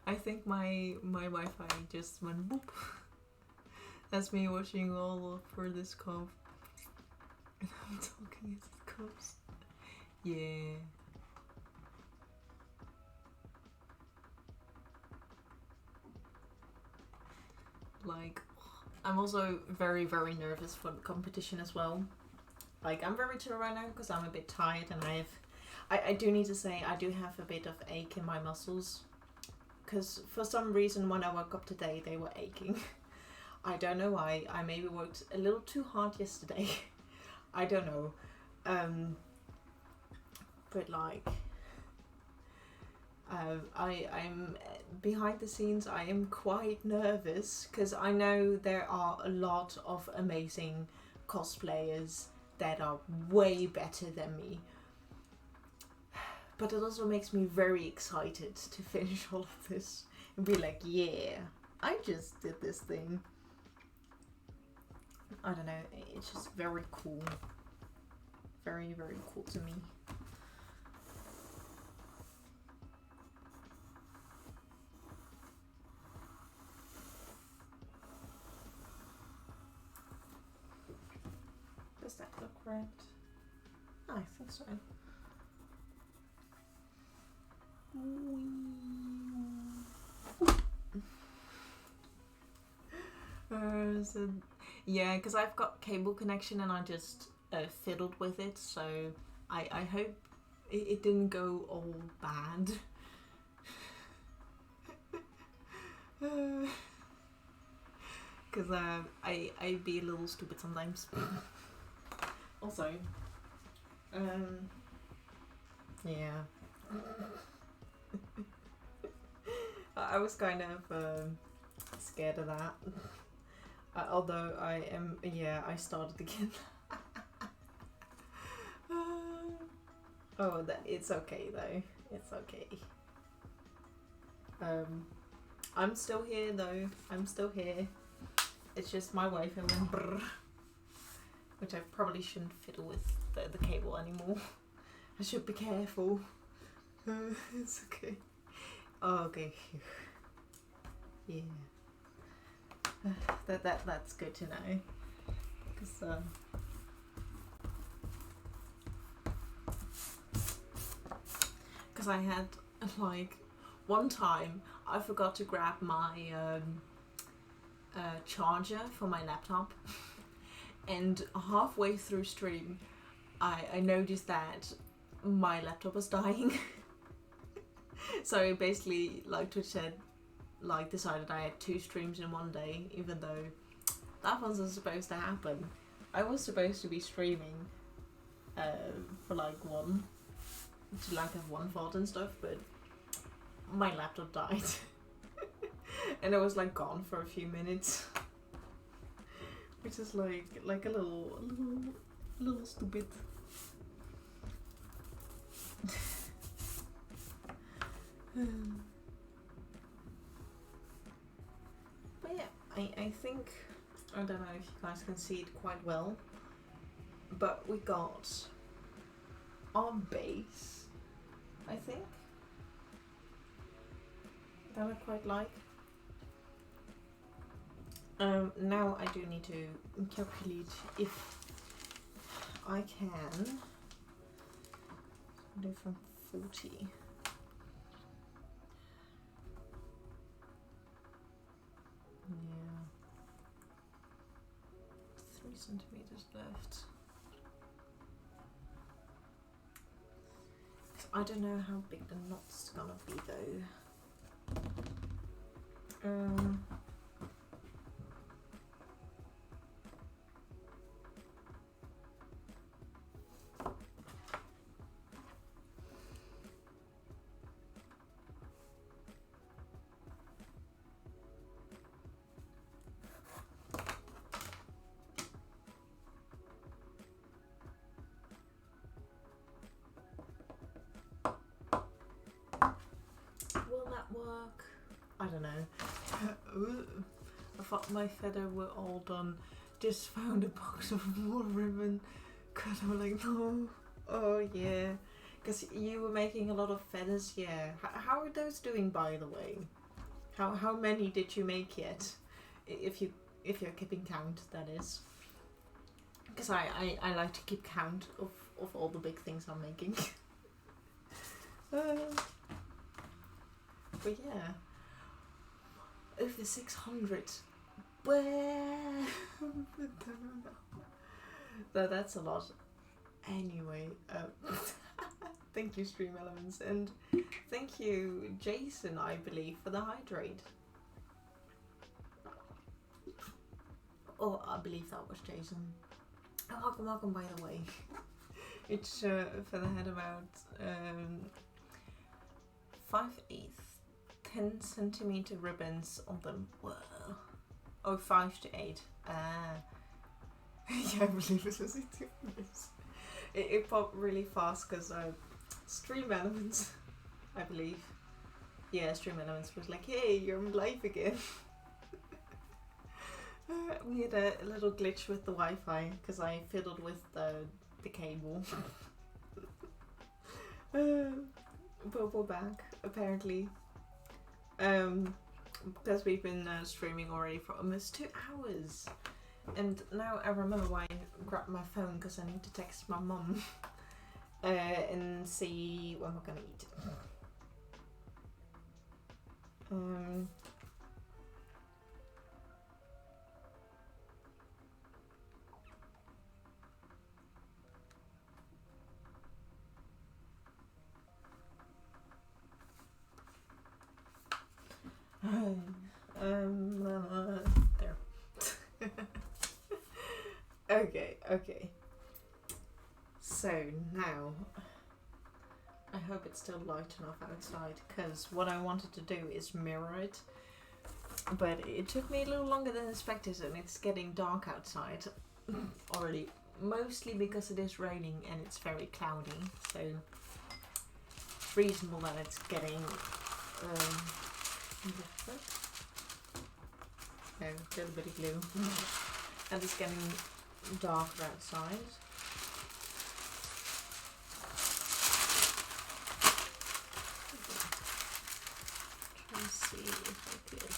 I think my Wi-Fi just went boop. That's me watching all for this comp. And I'm talking as it goes. Yeah. Like, I'm also very, very nervous for the competition as well. Like, I'm very chill right now because I'm a bit tired and I do need to say I do have a bit of ache in my muscles. Because for some reason when I woke up today they were aching. I don't know why. I maybe worked a little too hard yesterday. I don't know. But like, I'm behind the scenes. I am quite nervous because I know there are a lot of amazing cosplayers that are way better than me. But it also makes me very excited to finish all of this and be like, yeah, I just did this thing. I don't know, it's just very cool. Very, very cool to me. Does that look right? I think so. So, yeah, because I've got cable connection and I just fiddled with it, so I hope it didn't go all bad. Because I be a little stupid sometimes. Also, yeah. I was kind of scared of that. Although I am, yeah, I started again. Oh, it's okay though. It's okay. I'm still here though. I'm still here. It's just my Wi-Fi went brrr, which I probably shouldn't fiddle with the cable anymore. I should be careful. It's okay. Oh, okay. Yeah. That's good to know. Because I had like one time I forgot to grab my charger for my laptop, and halfway through stream I noticed that my laptop was dying. So basically, like Twitch said, like decided I had 2 streams in one day, even though that wasn't supposed to happen. I was supposed to be streaming for like one, to like have one fault and stuff, but my laptop died. And I was like gone for a few minutes. Which is like a little stupid. But yeah, I think, I don't know if you guys can see it quite well, but we got our base, I think, that I quite like. Now I do need to calculate if I can do from 40. Yeah. 3 centimeters left. I don't know how big the knot's gonna be though. Will that work? I don't know. I thought my feather were all done. Just found a box of more ribbon. Cause I'm like, no. Oh yeah. Because you were making a lot of feathers, yeah. How are those doing, by the way? How many did you make yet? If you're keeping count, that is. Because I like to keep count of all the big things I'm making. But yeah, over 600. Where? That's a lot. Anyway, thank you, Stream Elements, and thank you, Jason, I believe, for the hydrate. Oh, I believe that was Jason. Oh, welcome, by the way. It's for the head about 5/8, 10 centimeter ribbons on them. Whoa. Oh, 5 to 8. Yeah, I believe it was 2 minutes. It popped really fast because Stream Elements, I believe. Yeah, Stream Elements was like, hey, you're live again. We had a little glitch with the Wi-Fi because I fiddled with the cable. But we're back, apparently. Because we've been streaming already for almost 2 hours. And now I remember why I grabbed my phone, because I need to text my mum and see when we're gonna eat. There. Okay. So now, I hope it's still light enough outside, because what I wanted to do is mirror it, but it took me a little longer than expected, and it's getting dark outside already, mostly because it is raining and it's very cloudy, so it's reasonable that it's getting no, a little bit of glue. And it's getting darker outside. Try and see if I could.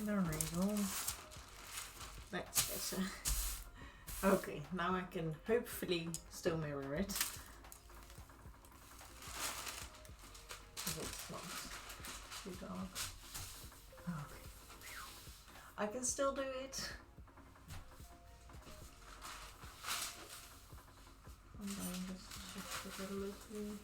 There we go. That's better. Okay, now I can hopefully still mirror it. It's not too dark. Okay. I can still do it. And then just shift it a little bit.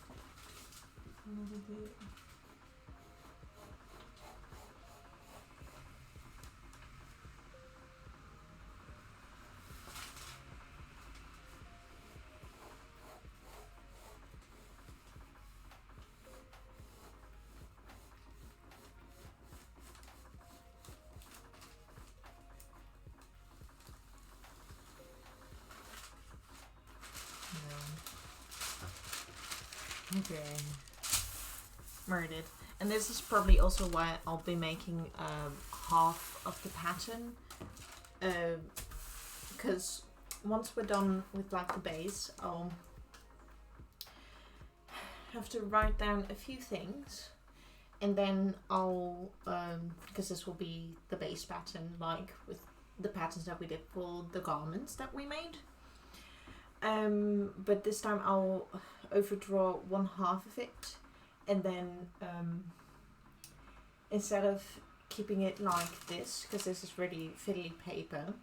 Okay, murdered. And this is probably also why I'll be making half of the pattern, because once we're done with like the base, I'll have to write down a few things, and then I'll because this will be the base pattern, like with the patterns that we did for the garments that we made. But this time I'll overdraw one half of it, and then instead of keeping it like this, because this is really fiddly paper,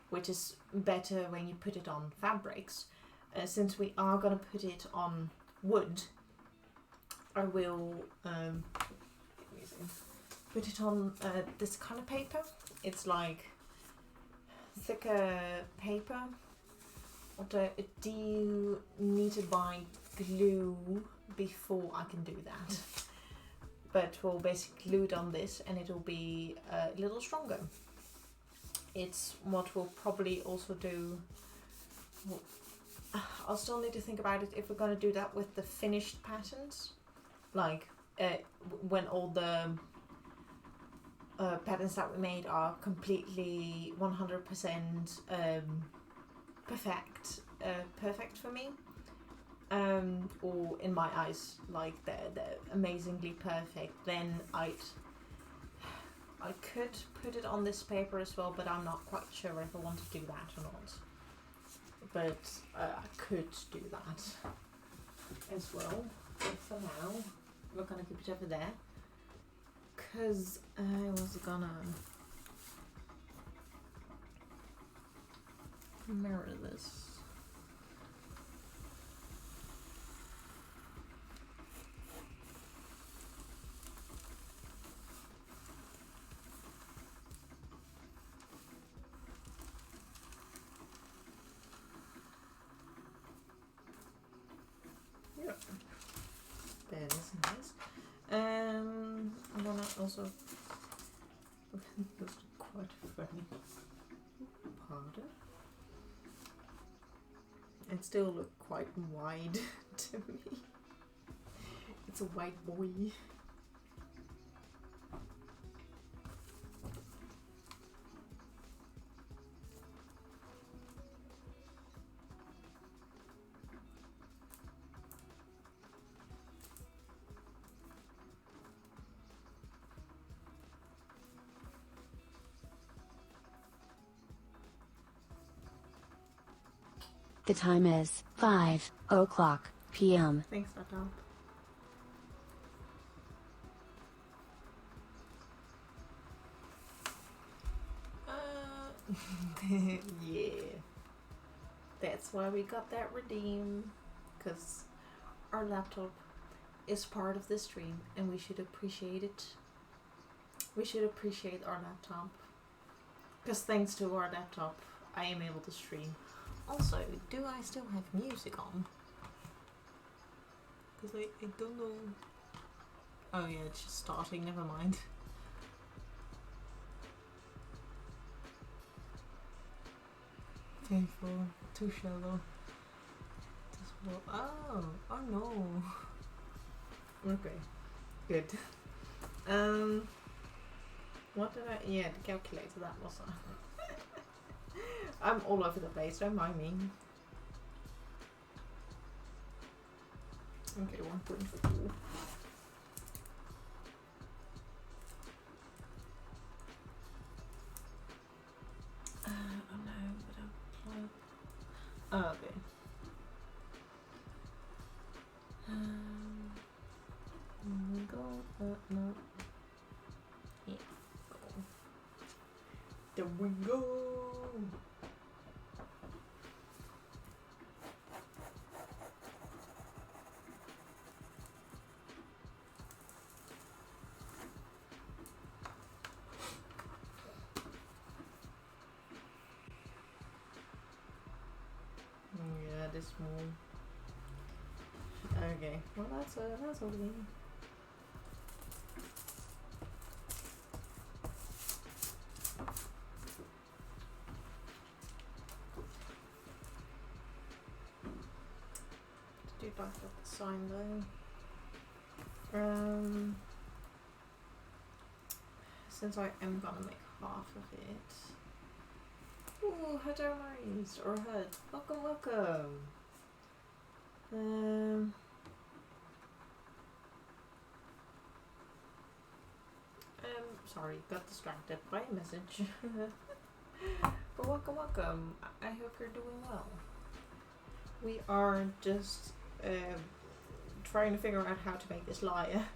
which is better when you put it on fabrics, since we are going to put it on wood, I will put it on this kind of paper. It's like thicker paper. Or do you need to buy glue before I can do that? But we'll basically glue it on this and it'll be a little stronger. It's what we'll probably also do. I'll still need to think about it if we're going to do that with the finished patterns. Like when all the patterns that we made are completely 100% perfect for me. Or in my eyes, like they're amazingly perfect, then I could put it on this paper as well, but I'm not quite sure if I want to do that or not. But I could do that as well. But for now, we're gonna keep it over there, cause I was gonna mirror this. That is nice. I'm gonna also. That's quite funny. Pardon. It still look quite wide to me. It's a white boy. The time is 5:00 p.m. Thanks, Nata. Yeah. That's why we got that redeem. Because our laptop is part of the stream and we should appreciate it. We should appreciate our laptop. Because thanks to our laptop, I am able to stream. Also, do I still have music on? Because I don't know. Oh yeah, it's just starting, never mind. Painful, too shallow. Oh no. Okay, good. What did I? Yeah, the calculator. That was. I'm all over the place. Don't mind me. Okay, 1.4. Oh no, but I'll plug. Oh, okay. Go. No. Yeah. Go. There we go. Yeah, this small. Okay, well that's okay. Do back up the sign though. Since I am gonna make half of it. Ooh, hello Maurice, or Hud. Welcome. Sorry, got distracted by a message. But welcome. I hope you're doing well. We are just trying to figure out how to make this lyre.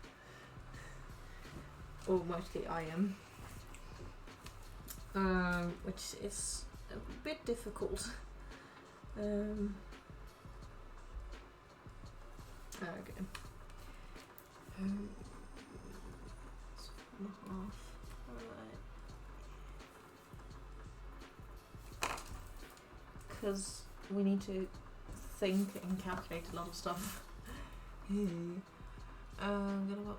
Or mostly I am. Which is a bit difficult. Okay. Half. Alright. because we need to think and calculate a lot of stuff. I'm gonna put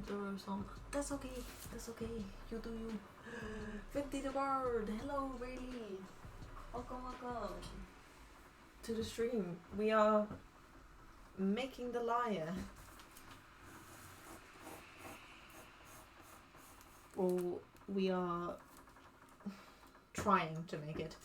the rose on. That's okay. That's okay. You do you. Venti the bird. Hello, really. Welcome, welcome to the stream. We are making the lyre. Or we are trying to make it.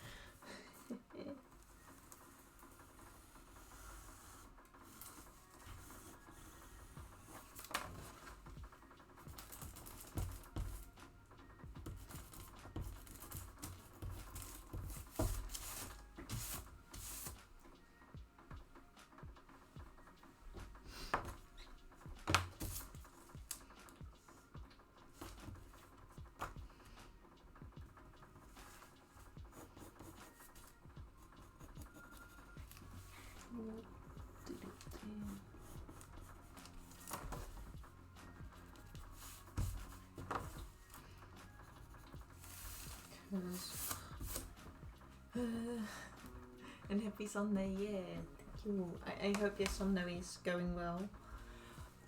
And happy Sunday, yeah, thank you. I hope your Sunday is going well,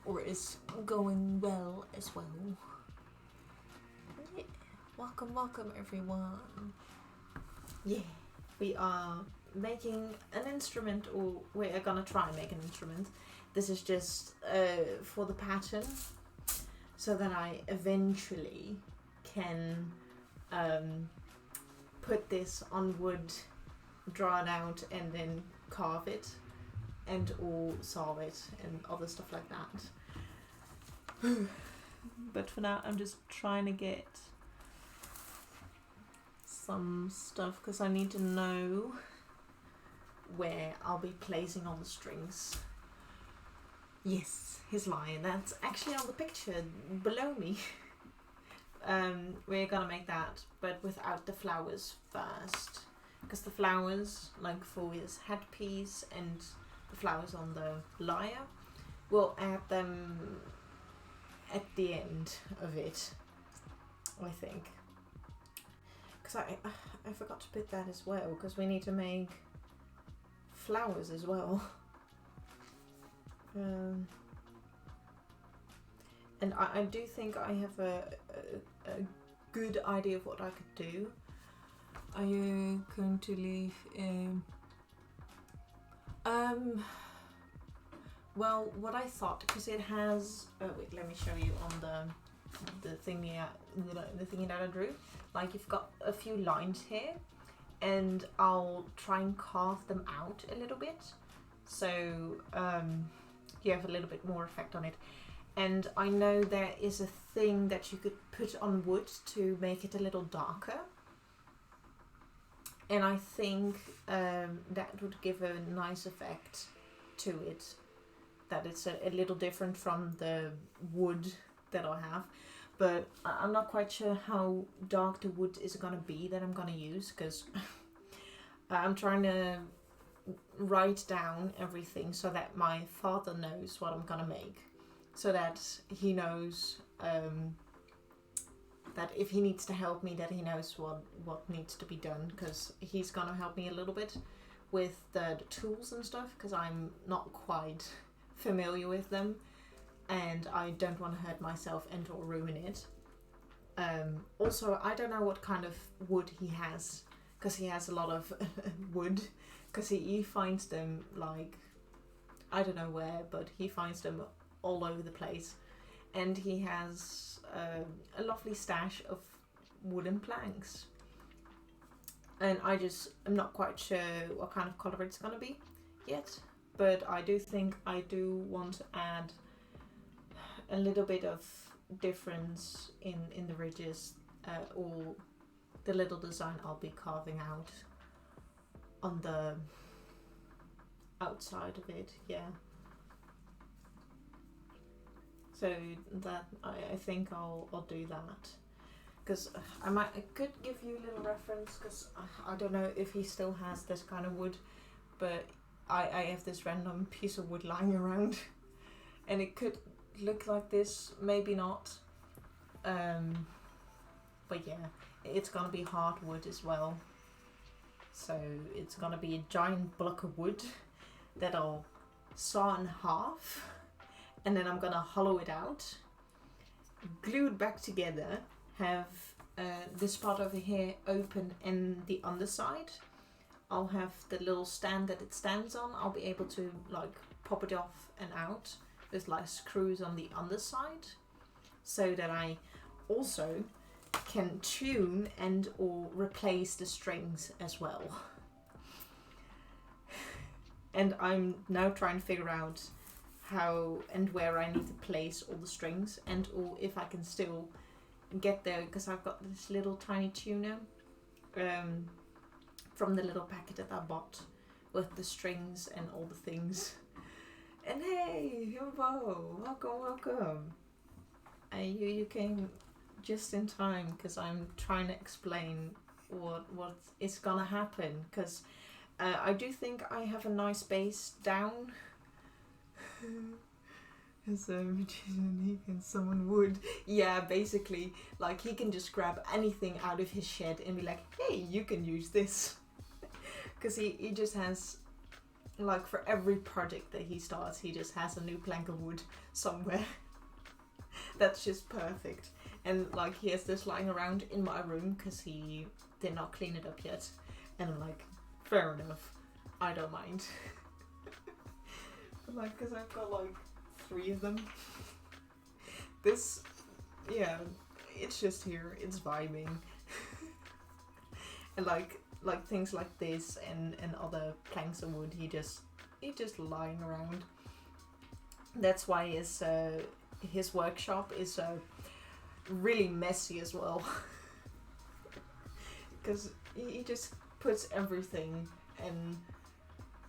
or is going well as well. Yeah. Welcome, welcome everyone. Yeah, we are making an instrument, or we are gonna try and make an instrument. This is just for the pattern, so that I eventually can put this on wood, draw it out, and then carve it, and or saw it, and other stuff like that. But for now, I'm just trying to get some stuff, because I need to know where I'll be placing all the strings. Yes, his lion. That's actually on the picture below me. We're gonna make that, but without the flowers first, because the flowers, like for his headpiece and the flowers on the lyre, we'll add them at the end of it, I think. Because I forgot to put that as well, because we need to make flowers as well. And I do think I have a good idea of what I could do. Are you going to leave? Well, what I thought, because it has. Oh wait, let me show you on the thingy, the thingy that I drew. Like, you've got a few lines here, and I'll try and carve them out a little bit, so you have a little bit more effect on it. And I know there is a thing that you could put on wood to make it a little darker. And I think that would give a nice effect to it. That it's a little different from the wood that I have. But I'm not quite sure how dark the wood is going to be that I'm going to use. Because I'm trying to write down everything so that my father knows what I'm going to make. So that he knows that if he needs to help me, that he knows what needs to be done, because he's gonna help me a little bit with the tools and stuff, because I'm not quite familiar with them, and I don't want to hurt myself and or ruin it. Also, I don't know what kind of wood he has, because he has a lot of wood, because he finds them, like, I don't know where, but he finds them all over the place, and he has a lovely stash of wooden planks, and I'm not quite sure what kind of color it's gonna be yet, but I do think I do want to add a little bit of difference in the ridges, or the little design I'll be carving out on the outside of it, yeah. So that I think I'll do that, because I could give you a little reference, because I don't know if he still has this kind of wood, but I have this random piece of wood lying around, and it could look like this, maybe not, but yeah, it's gonna be hardwood as well, So it's gonna be a giant block of wood that I'll saw in half, and then I'm gonna hollow it out, glue it back together, have this part over here open and the underside. I'll have the little stand that it stands on. I'll be able to like pop it off and out with like screws on the underside, so that I also can tune and or replace the strings as well. And I'm now trying to figure out how and where I need to place all the strings, and or if I can still get there, because I've got this little tiny tuner from the little packet that I bought with the strings and all the things. And hey, Jumbo, welcome. You came just in time, because I'm trying to explain what is gonna happen, because I do think I have a nice base down. So he can summon wood. Yeah, basically, like he can just grab anything out of his shed and be like, hey, you can use this. Because he just has, like, for every project that he starts, he just has a new plank of wood somewhere. That's just perfect. And like he has this lying around in my room because he did not clean it up yet. And I'm like, fair enough, I don't mind. But like, because I've got like 3 of them. This, yeah, it's just here, it's vibing. And like things like this and other planks of wood, he just lying around. That's why his workshop is really messy as well. Because he just puts everything, and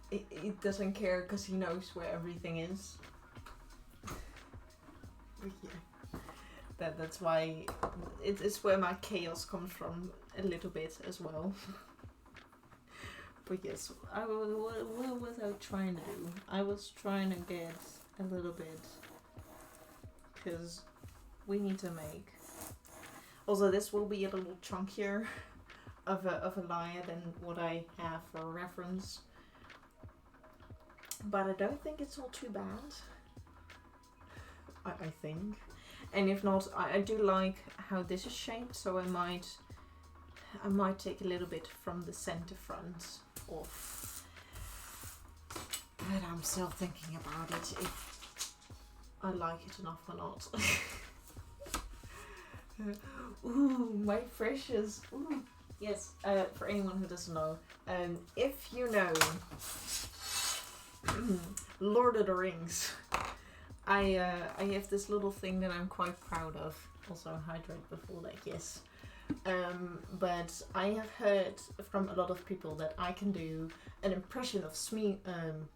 he doesn't care because he knows where everything is. But yeah, that's why it's where my chaos comes from a little bit as well. But yes, what was I trying to do? I was trying to get a little bit, because we need to make. Also, this will be a little chunkier of a lyre than what I have for reference. But I don't think it's all too bad. I think. And if not, I do like how this is shaped, so I might take a little bit from the center front off. But I'm still thinking about it, if I like it enough or not. Ooh, my precious. Ooh. Yes, for anyone who doesn't know, if you know Lord of the Rings, I have this little thing that I'm quite proud of. Also hydrate before that, yes. But I have heard from a lot of people that I can do an impression of Smeagol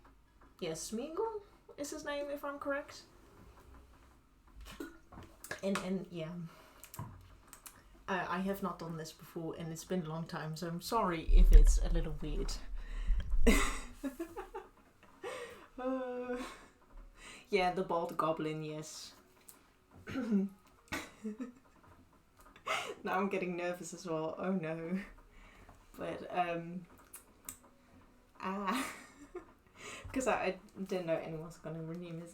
is his name, if I'm correct. And yeah. I have not done this before, and it's been a long time, so I'm sorry if it's a little weird. Yeah, the bald goblin, yes. Now I'm getting nervous as well. Oh no. But because I didn't know anyone was gonna rename his.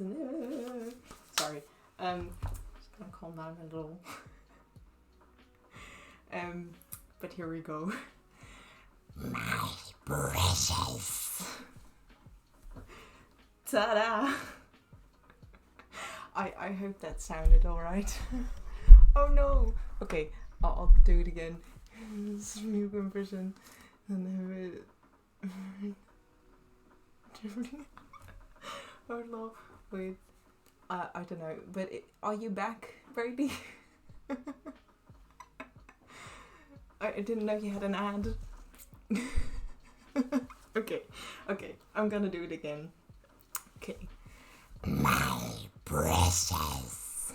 Sorry. Just gonna calm down a little. But here we go. My precious. Ta-da! I hope that sounded alright. Oh no! Okay, I'll do it again. Smooth impression. And have it. Oh no, wait. I don't know, but are you back, baby? I didn't know you had an ad. Okay, I'm gonna do it again. Okay. My precious.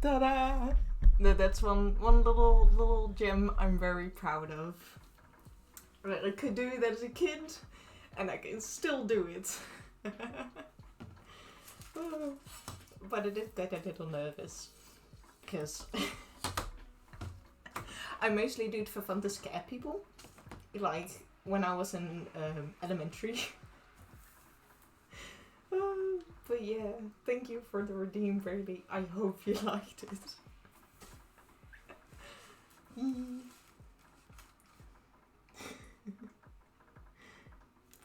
Ta-da! No, that's one little gem I'm very proud of. I could do that as a kid, and I can still do it. But it did get a little nervous, because I mostly do it for fun to scare people. Like, when I was in elementary. But yeah, thank you for the redeem, Brady. I hope you liked it.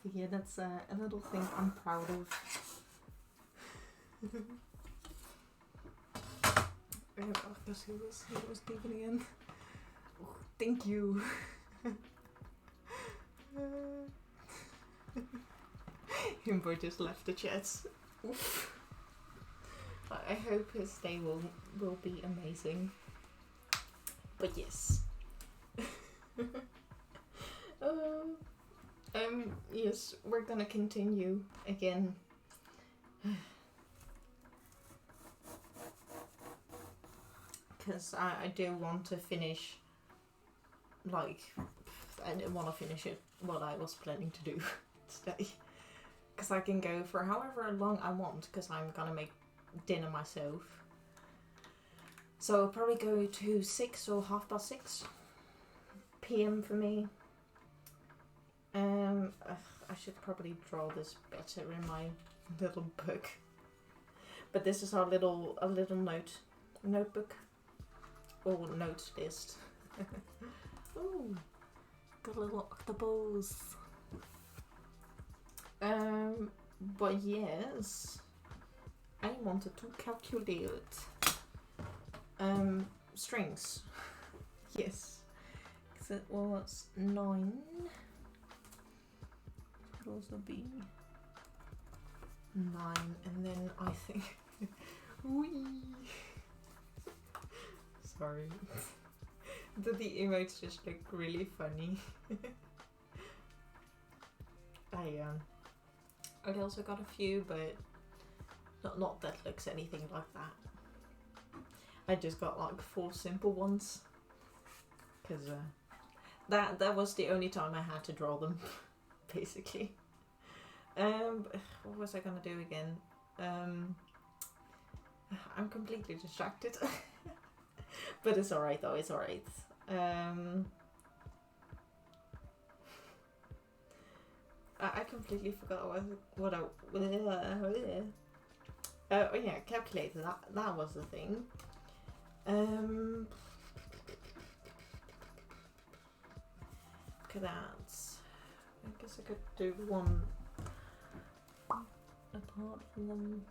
But yeah, that's a little thing I'm proud of. I guess he was leaving in. Oh, thank you. Himbo just left the chat. Oof. I hope his day will be amazing. But yes. Yes, we're gonna continue again. Because I do want to finish, like, I didn't want to finish it what I was planning to do today. Because I can go for however long I want, because I'm gonna make dinner myself. So I'll probably go to 6 or 6:30 p.m. for me. I should probably draw this better in my little book. But this is our little notebook. Or note list. Ooh, got a little octopus. But yes, I wanted to calculate strings. Yes, because it was 9. It could also be 9, and then I think. Sorry. The emotes just look really funny. I also got a few, but not that looks anything like that. I just got like 4 simple ones, because that was the only time I had to draw them, basically. What was I gonna do again? I'm completely distracted. But it's alright though, it's alright. I completely forgot what I... oh yeah, calculator, that was the thing. Look at that. I guess I could do one apart from them.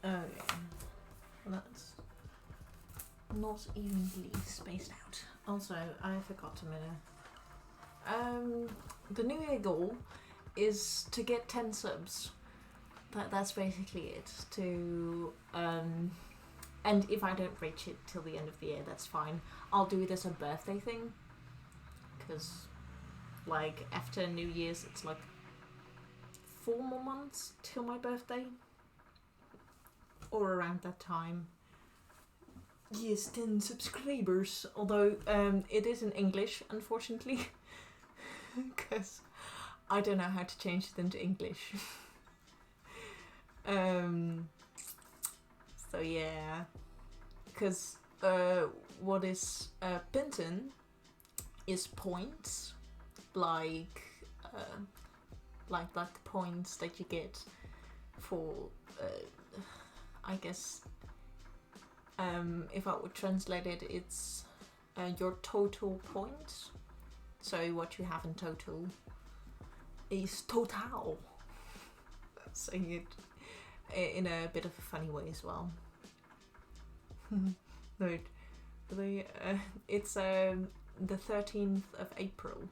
Okay, that's not evenly spaced out. Also, I forgot to mention, the New Year goal is to get 10 subs. That's basically it. And if I don't reach it till the end of the year, that's fine. I'll do it as a birthday thing, because like after New Year's, it's like 4 more months till my birthday. Or around that time. Yes, 10 subscribers. Although it is in English, unfortunately. Because I don't know how to change it into English. So yeah. Because what is Pinton is points. Like points that you get for... I guess if I would translate it, it's your total points. So what you have in total is total. Saying it in a bit of a funny way as well. No, it's the 13th of April.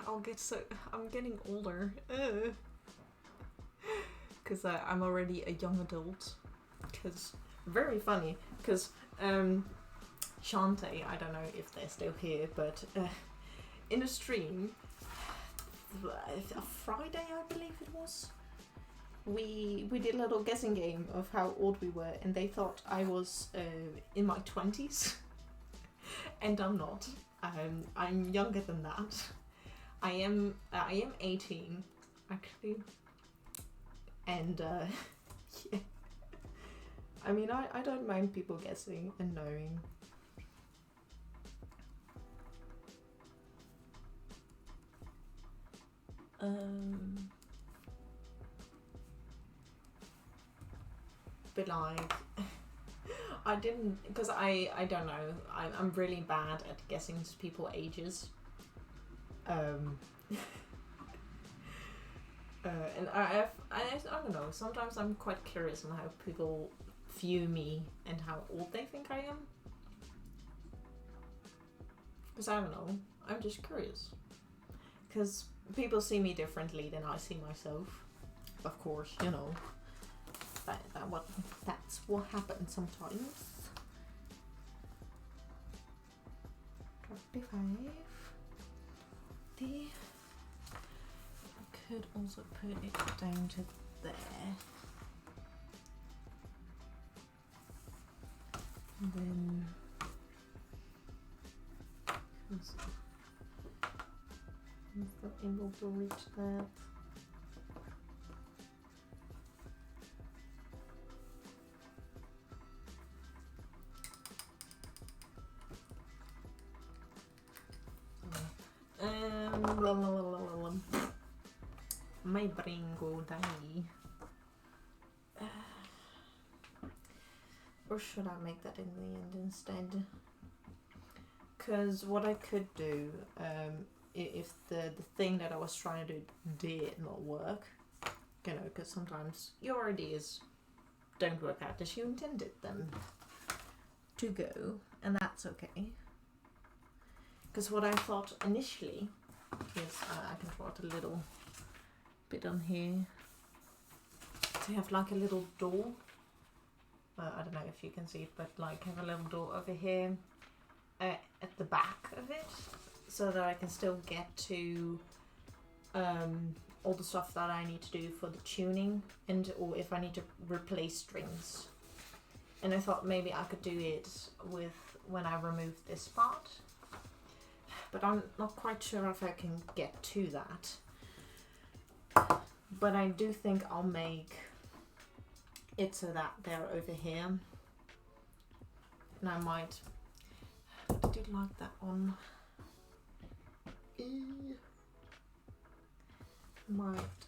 I'm getting older. because I'm already a young adult. Because very funny. Because Shantae, I don't know if they're still here, but in a stream, a Friday I believe it was, we did a little guessing game of how old we were, and they thought I was in my 20s, and I'm not. I'm younger than that. I am 18 actually, and yeah. I mean, I don't mind people guessing and knowing. But like, I didn't, because I don't know, I'm really bad at guessing people's ages. And I don't know, sometimes I'm quite curious on how people view me and how old they think I am. Because I don't know, I'm just curious. Because people see me differently than I see myself. Of course, you know. That's what happens sometimes. 25. I could also put it down to there. And then because I'm not able to reach that. My brain go die. Or should I make that in the end instead? Because what I could do, if the thing that I was trying to do did not work, you know, because sometimes your ideas don't work out as you intended them to go, and that's okay. Because what I thought initially is I can draw it a little bit on here to have like a little door. I don't know if you can see it, but like have a little door over here at the back of it, so that I can still get to all the stuff that I need to do for the tuning, and or if I need to replace strings. And I thought maybe I could do it with when I remove this part, but I'm not quite sure if I can get to that. But I do think I'll make it so that they're over here, and I might. I did like that one.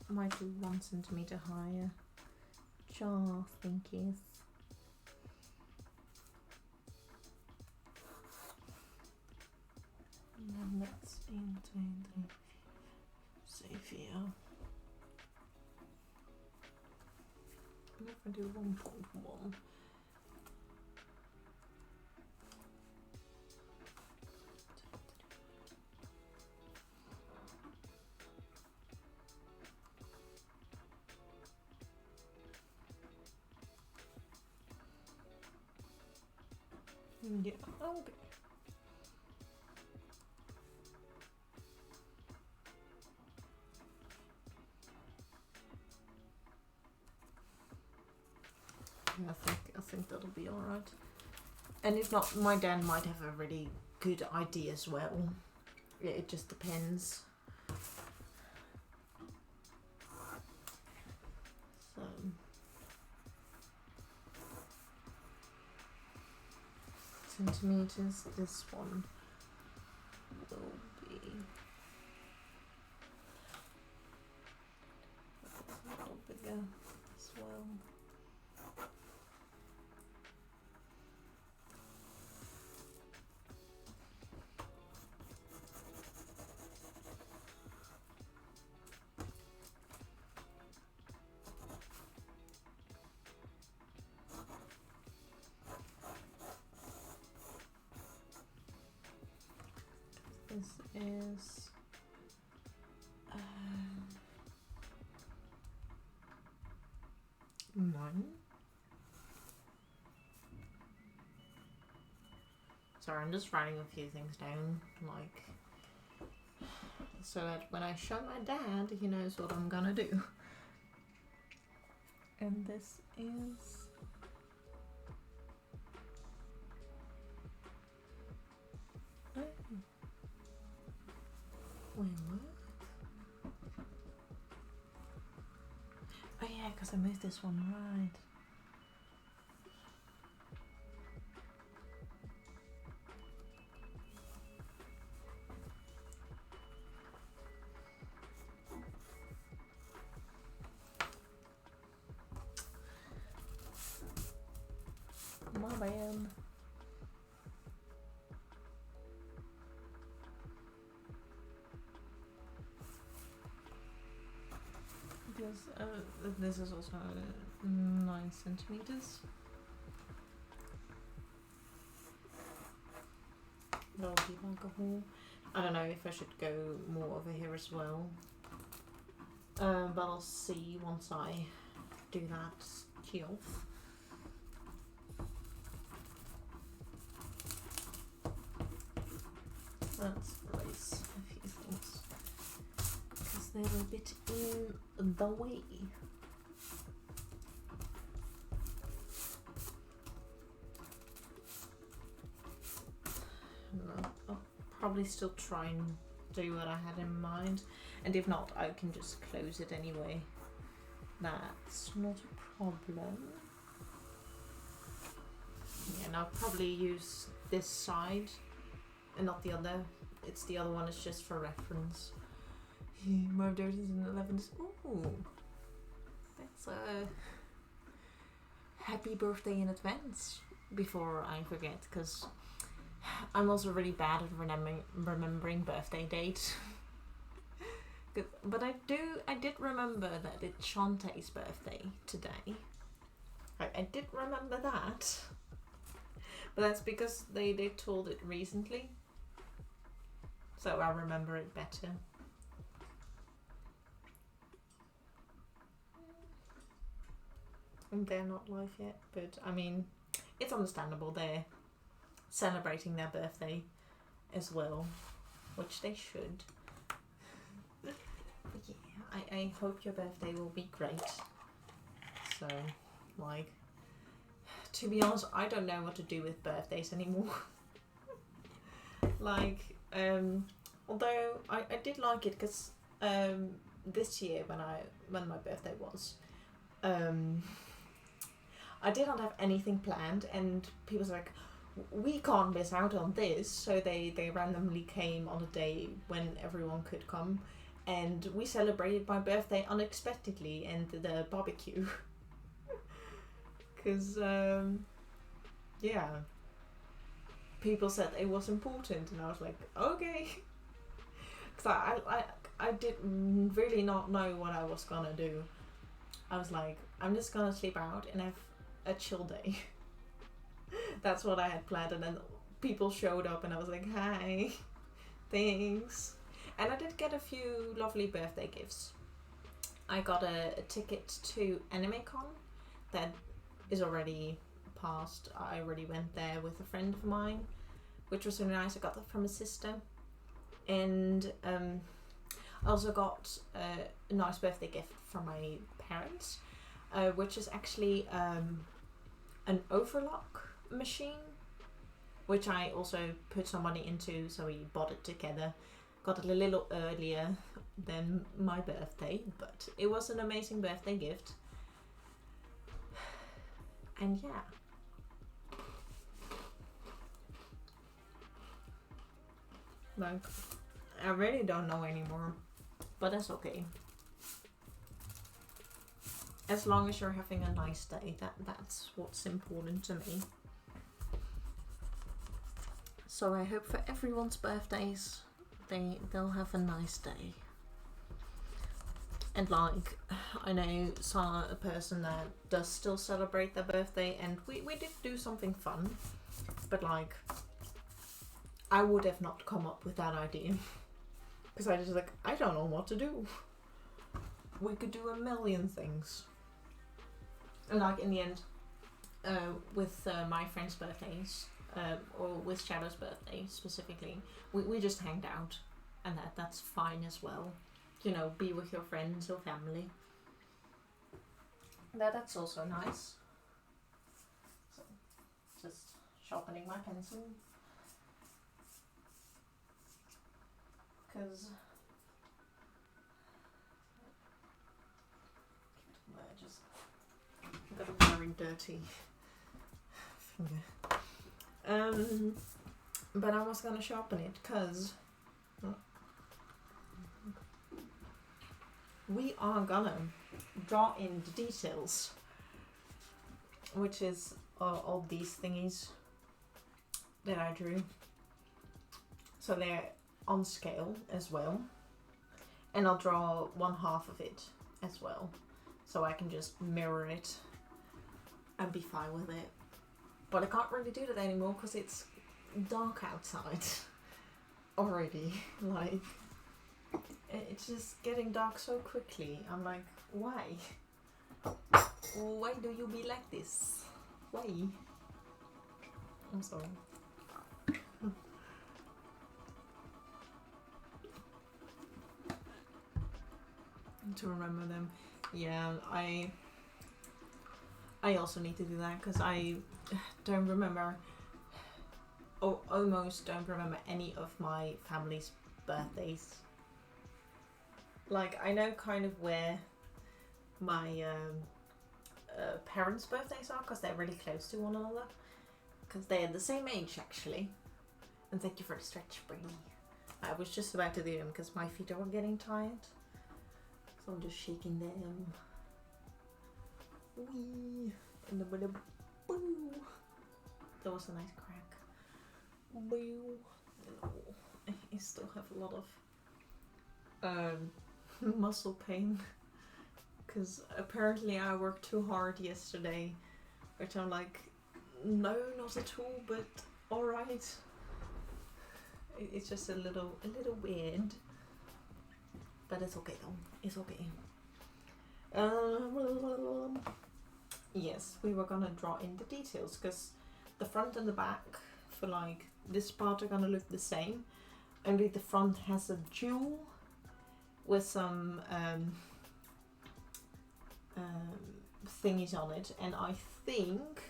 Might be 1 centimeter higher. Just in case. And then that's into the save here. And if I do 1.1. Yeah, okay. I think that'll be alright. And if not, my dad might have a really good idea as well. Yeah, it just depends. So centimeters, this one will be a little bigger as well. This is fun. Sorry, I'm just writing a few things down, like, so that when I show my dad, he knows what I'm gonna do. And this is... Oh. Wait, what? Oh yeah, because I moved this one, right. My bad. Because this is also 9 centimeters. That'll be alcohol. I don't know if I should go more over here as well. But I'll see once I do that key off. Let's erase a few things because they're a bit in the way. I'll probably still try and do what I had in mind, and if not, I can just close it anyway. That's not a problem. Yeah, and I'll probably use this side and not the other. It's the other one, it's just for reference. More dirties and 11s. Ooh, that's a happy birthday in advance before I forget, because I'm also really bad at remembering birthday dates. But I did remember that it's Shantae's birthday today. I did remember that. But that's because they told it recently. So I remember it better. And they're not live yet, but I mean, it's understandable. They're celebrating their birthday as well, which they should. But yeah, I hope your birthday will be great. So, like, to be honest, I don't know what to do with birthdays anymore. Like, although I did like it because this year when my birthday was, I did not have anything planned, and people were like, we can't miss out on this, so they randomly came on a day when everyone could come, and we celebrated my birthday unexpectedly and the barbecue. Because yeah, people said it was important, and I was like, okay. Because I did really not know what I was gonna do. I was like, I'm just gonna sleep out and have a chill day. That's what I had planned, and then people showed up and I was like, hi, thanks. And I did get a few lovely birthday gifts. I got a ticket to AnimeCon that is already past. I already went there with a friend of mine, which was really nice. I got that from a sister. And I also got a nice birthday gift from my parents, which is actually an overlock machine, which I also put some money into, so we bought it together. Got it a little earlier than my birthday, but it was an amazing birthday gift. And yeah, like, I really don't know anymore, but that's okay. As long as you're having a nice day, that's what's important to me. So I hope for everyone's birthdays, they'll have a nice day. And like, I know a person that does still celebrate their birthday, and we did do something fun, but like, I would have not come up with that idea. Because I just like, I don't know what to do. We could do a million things. like in the end, with my friend's birthdays, or with Shadow's birthday specifically, we just hanged out, and that's fine as well. You know, be with your friends or family. That's also nice. So, just sharpening my pencil. Because I just got a very dirty finger. But I was gonna sharpen it because we are gonna draw in the details, which is all these thingies that I drew. So they're on scale as well, and I'll draw 1/2 of it as well, so I can just mirror it and be fine with it. But I can't really do that anymore because it's dark outside already. Like, it's just getting dark so quickly. I'm like, why? Why do you be like this? Why? I'm sorry. To remember them. Yeah, I also need to do that because I don't remember, or almost don't remember any of my family's birthdays. Like, I know kind of where my parents' birthdays are because they're really close to one another, because they're the same age actually. And thank you for the stretch, Brittany. I was just about to do them because my feet are getting tired. So I'm just shaking them. Wee. And the boo. That was a nice crack. Boo. I still have a lot of muscle pain. Because apparently I worked too hard yesterday. Which I'm like, no, not at all, but alright. It's just a little weird. But it's okay though. It's okay. Yes, we were gonna draw in the details because the front and the back for like this part are gonna look the same. Only the front has a jewel with some thingies on it, and I think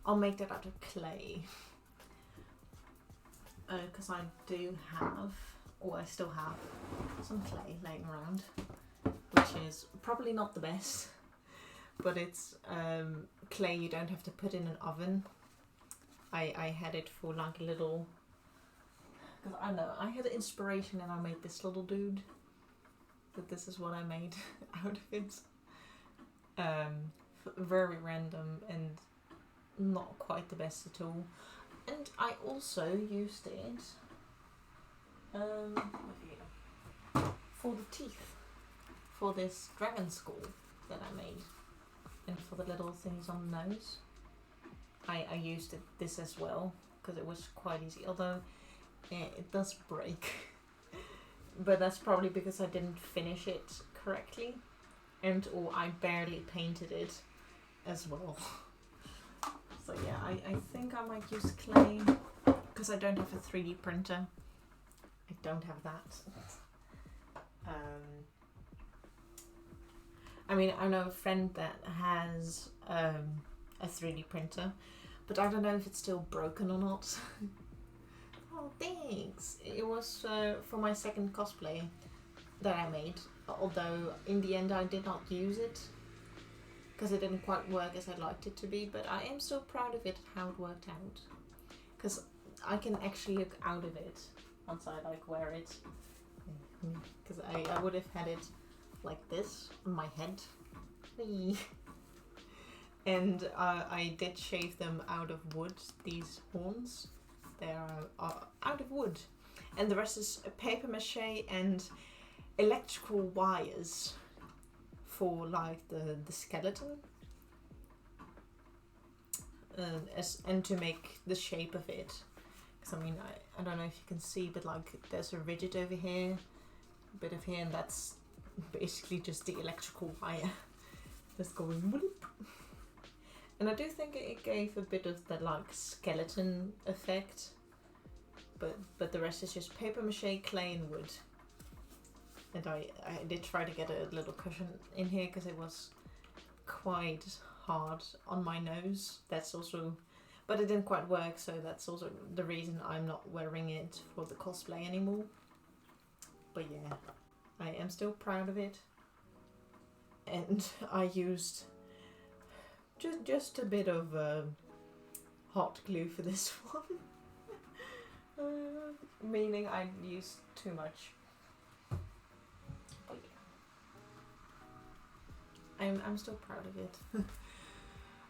I'll make that out of clay. Because I do have, or I still have, some clay laying around, which is probably not the best, but it's clay you don't have to put in an oven. I had it for like a little, because I know, I had inspiration and I made this little dude, but this is what I made out of it. Very random and not quite the best at all. And I also used it for the teeth, for this dragon skull that I made, and for the little things on the nose. I used this as well because it was quite easy, although it does break. But that's probably because I didn't finish it correctly, and or I barely painted it as well. So yeah, I think I might use clay because I don't have a 3D printer. I don't have that. I mean, I know a friend that has a 3D printer, but I don't know if it's still broken or not. Oh, thanks! It was for my second cosplay that I made, although in the end I did not use it because it didn't quite work as I liked it to be, but I am still proud of it, how it worked out, because I can actually look out of it once I like wear it, because I would have had it like this on my head. And I did shave them out of wood, these horns. They are out of wood, and the rest is paper mache and electrical wires for like the skeleton, and to make the shape of it. Because I mean, I don't know if you can see, but like there's a rigid over here, a bit of here, and that's basically just the electrical wire that's going whoop. And I do think it gave a bit of the like skeleton effect, but the rest is just paper mache, clay and wood. And I did try to get a little cushion in here because it was quite hard on my nose. That's also, but it didn't quite work, so that's also the reason I'm not wearing it for the cosplay anymore. But yeah, I am still proud of it. And I used just a bit of hot glue for this one. Meaning I used too much. But yeah. I'm still proud of it.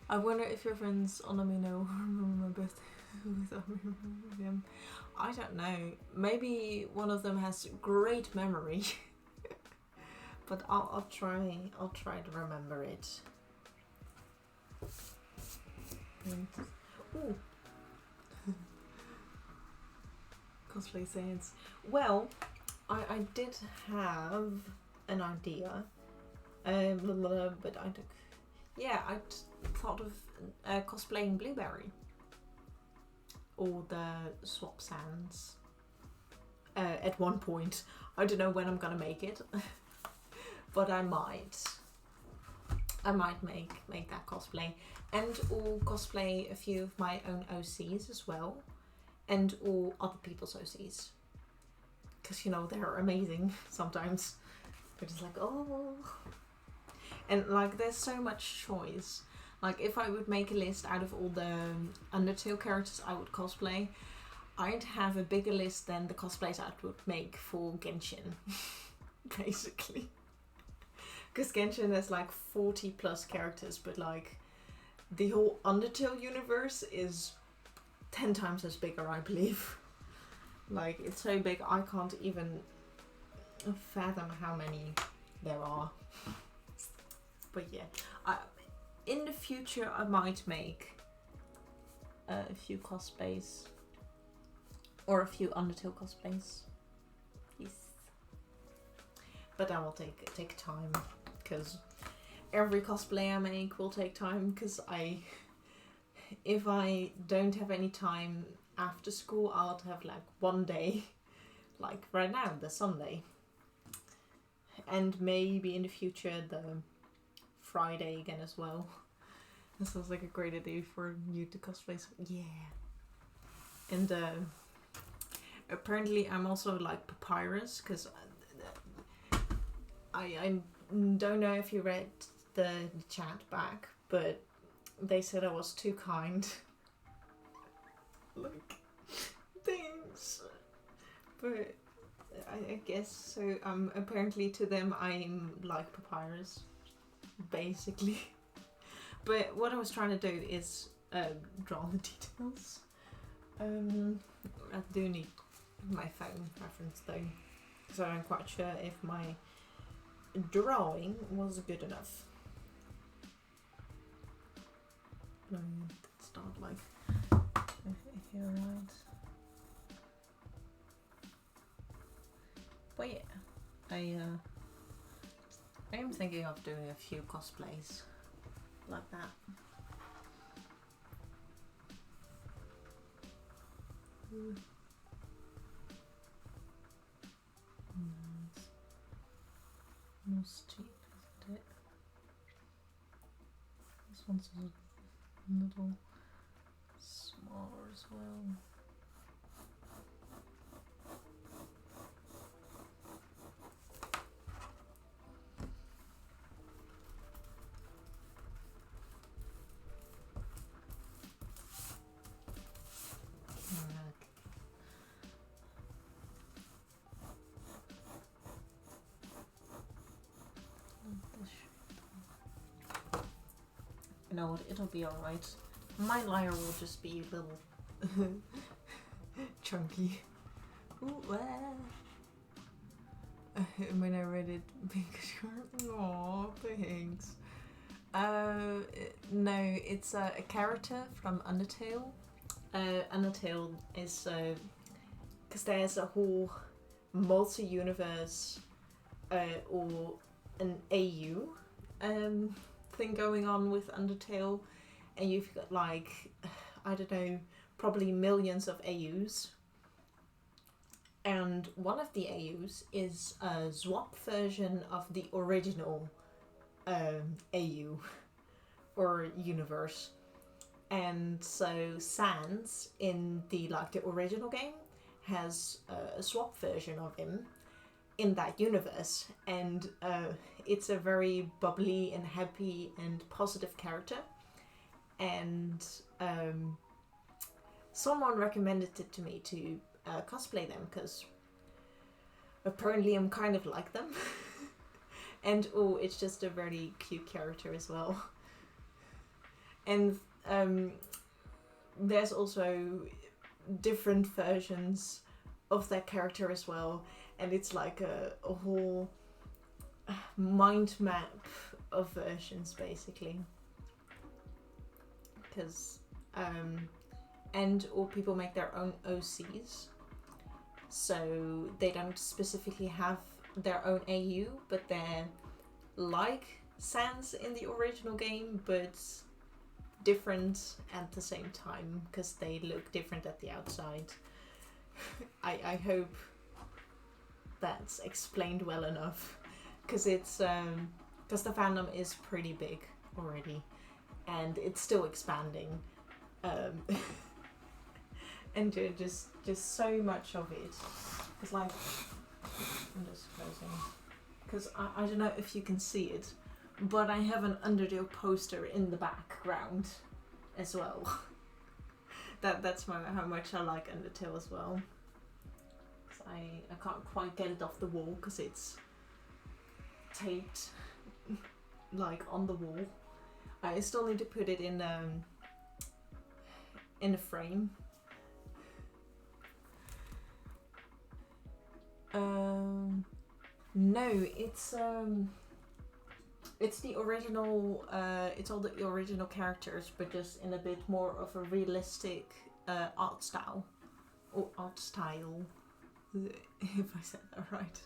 I wonder if your friends on Amino remember my birthday without me remembering them. I don't know. Maybe one of them has great memory. But I'll try to remember it. And, ooh. Cosplay science. Well, I did have an idea, but I took. Yeah, I thought of cosplaying Blueberry or the Swap Sands at one point. I don't know when I'm gonna make it, but I might make that cosplay, and or cosplay a few of my own OCs as well, and all other people's OCs, because you know they're amazing sometimes. They're just like, oh. And like there's so much choice. Like if I would make a list out of all the Undertale characters I would cosplay, I'd have a bigger list than the cosplays I would make for Genshin. Basically. Because Genshin has like 40 plus characters, but like the whole Undertale universe is 10 times as bigger, I believe. Like it's so big I can't even fathom how many there are. But yeah, in the future I might make a few cosplays or a few Undertale cosplays. Yes, but that will take time, because every cosplay I make will take time. Because if I don't have any time after school, I'll have like one day, like right now, the Sunday, and maybe in the future the Friday again as well. That sounds like a great idea for you to cosplay. Yeah. And apparently I'm also like Papyrus, because I don't know if you read the chat back, but they said I was too kind. Like, thanks. But I guess so. Apparently to them I'm like Papyrus, basically. But what I was trying to do is draw the details. I do need my phone reference though, so I'm quite sure if my drawing was good enough. Start like here, right? But yeah, I am thinking of doing a few cosplays like that. Most cheap, isn't it? This one's a little smaller as well. You know what, it'll be alright. My lyre will just be a little chunky. Ooh, when I read it, because you're, aw, thanks. No, it's a character from Undertale. Undertale is, because there's a whole multi-universe, or an AU, thing going on with Undertale, and you've got like, I don't know, probably millions of AUs. And one of the AUs is a swap version of the original AU or universe. And so Sans in the original game has a swap version of him in that universe, and it's a very bubbly and happy and positive character. And someone recommended it to me to cosplay them because apparently I'm kind of like them. And it's just a very cute character as well. And there's also different versions of that character as well, and it's like a whole mind map of versions basically, because and all people make their own OCs, so they don't specifically have their own AU, but they're like Sans in the original game, but different at the same time because they look different at the outside. I hope that's explained well enough, because it's because the fandom is pretty big already and it's still expanding, and just so much of it. It's like, I'm just closing because I don't know if you can see it, but I have an Undertale poster in the background as well. That's how much I like Undertale as well. I can't quite get it off the wall because it's taped like on the wall. I still need to put it in a frame. No, it's the original, it's all the original characters, but just in a bit more of a realistic art style. Or art style, if I said that right.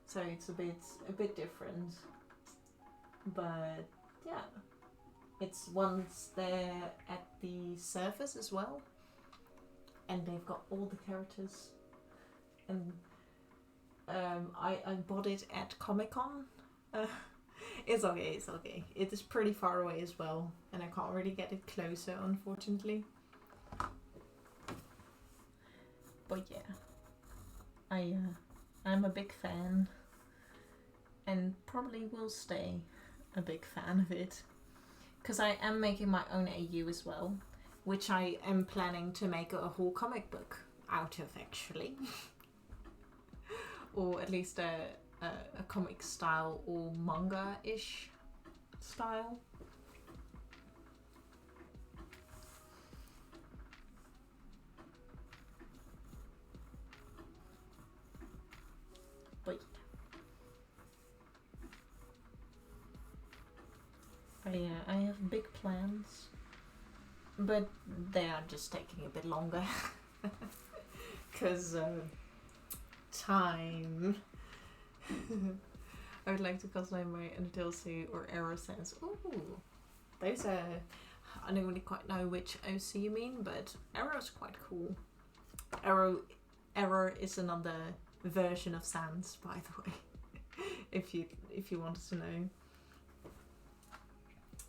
So it's a bit different. But yeah, it's once they're at the surface as well. And they've got all the characters. And I bought it at Comic-Con. It's okay. It is pretty far away as well, and I can't really get it closer, unfortunately. But yeah, I'm a big fan, and probably will stay a big fan of it, because I am making my own AU as well, which I am planning to make a whole comic book out of, actually. Or at least a comic style or manga-ish style. But yeah, I have big plans, but they are just taking a bit longer because time. I would like to cosplay my Undertale suit or Arrow Sense. Ooh, those are... I don't really quite know which OC you mean, but Arrow's quite cool. Arrow is another version of Sans, by the way, if you wanted to know.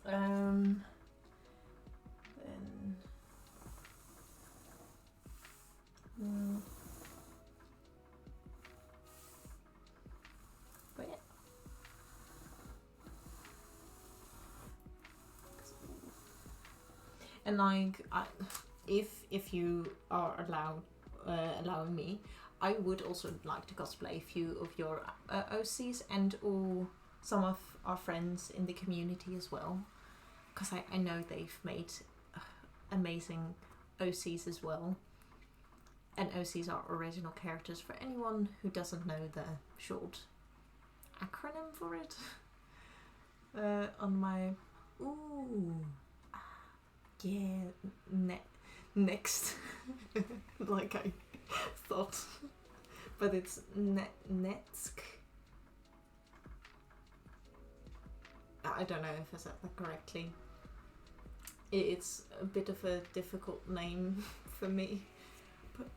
Then... But yeah. And like, if you are allowing me, I would also like to cosplay a few of your OCs and or some of our friends in the community as well, because I know they've made amazing OCs as well. And OCs are original characters for anyone who doesn't know the short acronym for it. On my... Ooh. Yeah, next. Like I thought. But it's Netsk. I don't know if I said that correctly. It's a bit of a difficult name for me,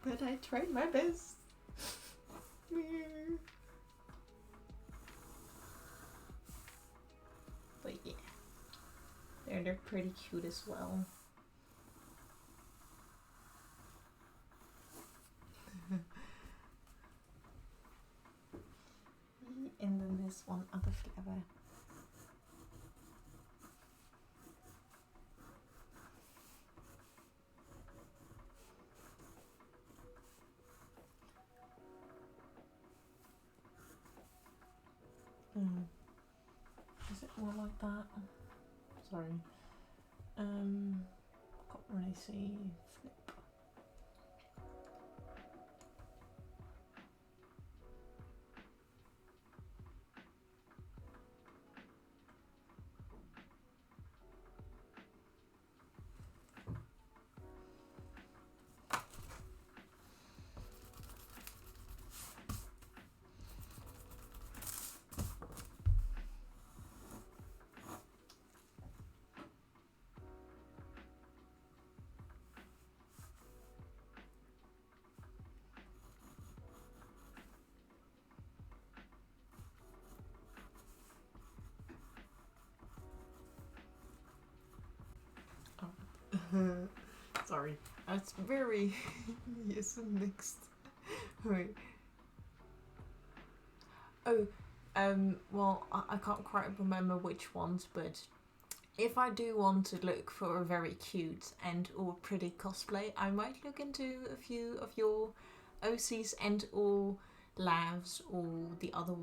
but I tried my best. But yeah, they're pretty cute as well. And then there's one other flavor. Is it more like that? Sorry. Can't really see. Flip. Sorry, it's very yes mixed. Wait. Oh, well, I can't quite remember which ones, but if I do want to look for a very cute and or pretty cosplay, I might look into a few of your OCs and or lavs or the other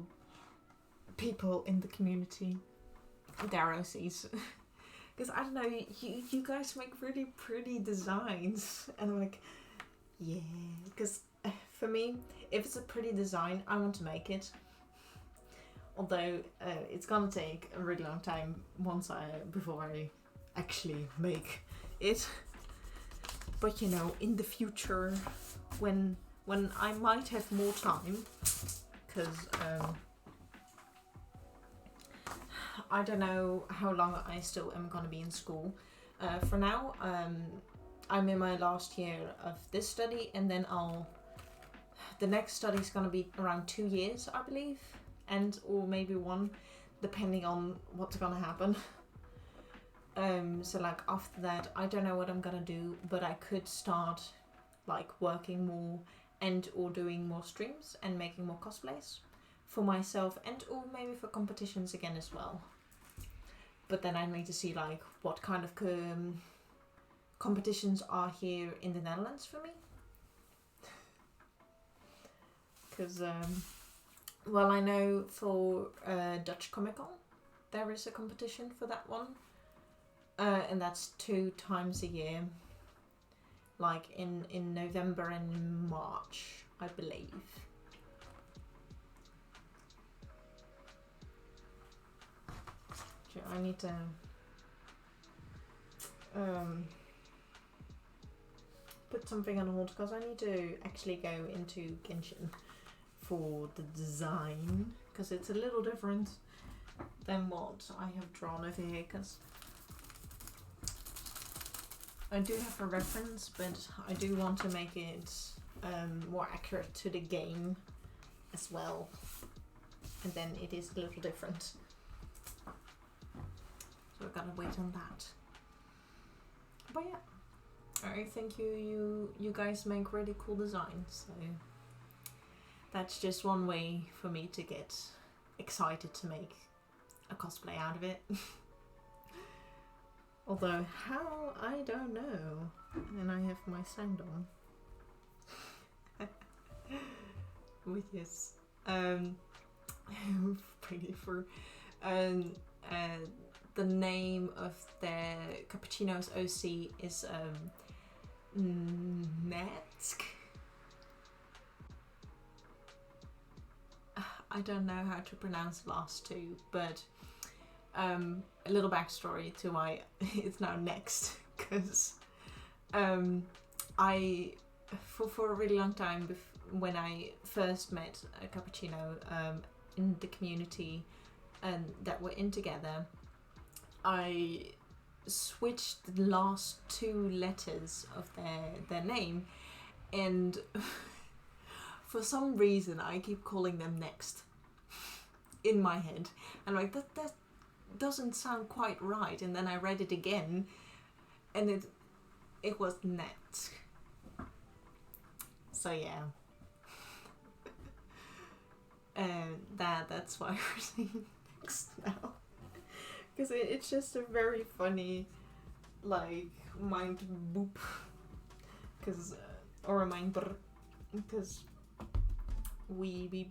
people in the community, their OCs. Because I don't know, you guys make really pretty designs, and I'm like, yeah. Because for me, if it's a pretty design, I want to make it. Although it's gonna take a really long time before I actually make it. But you know, in the future, when I might have more time, because I don't know how long I still am gonna be in school. For now, I'm in my last year of this study, and then the next study is gonna be around 2 years, I believe, or maybe 1, depending on what's gonna happen. So like after that, I don't know what I'm gonna do, but I could start like working more and or doing more streams and making more cosplays for myself and or maybe for competitions again as well. But then I need to see like what kind of competitions are here in the Netherlands for me. Because, well, I know for Dutch Comic Con there is a competition for that one. And that's 2 times a year. Like in November and March, I believe. I need to put something on hold because I need to actually go into Genshin for the design, because it's a little different than what I have drawn over here, because I do have a reference, but I do want to make it more accurate to the game as well, and then it is a little different. So we're gonna wait on that. But yeah, I think you guys make really cool designs, so that's just one way for me to get excited to make a cosplay out of it. Although how, I don't know. And I have my sound on. With this pretty for the name of their cappuccino's OC is Netsk. I don't know how to pronounce the last 2, but a little backstory to why it's now Next, because I for a really long time when I first met a cappuccino in the community and that we're in together, I switched the last two letters of their name, and for some reason I keep calling them Next in my head, and like that doesn't sound quite right. And then I read it again, and it was Net. So yeah. And that's why we're saying Next now. Because it's just a very funny, like, mind boop. Because, or a mind brr. Because we be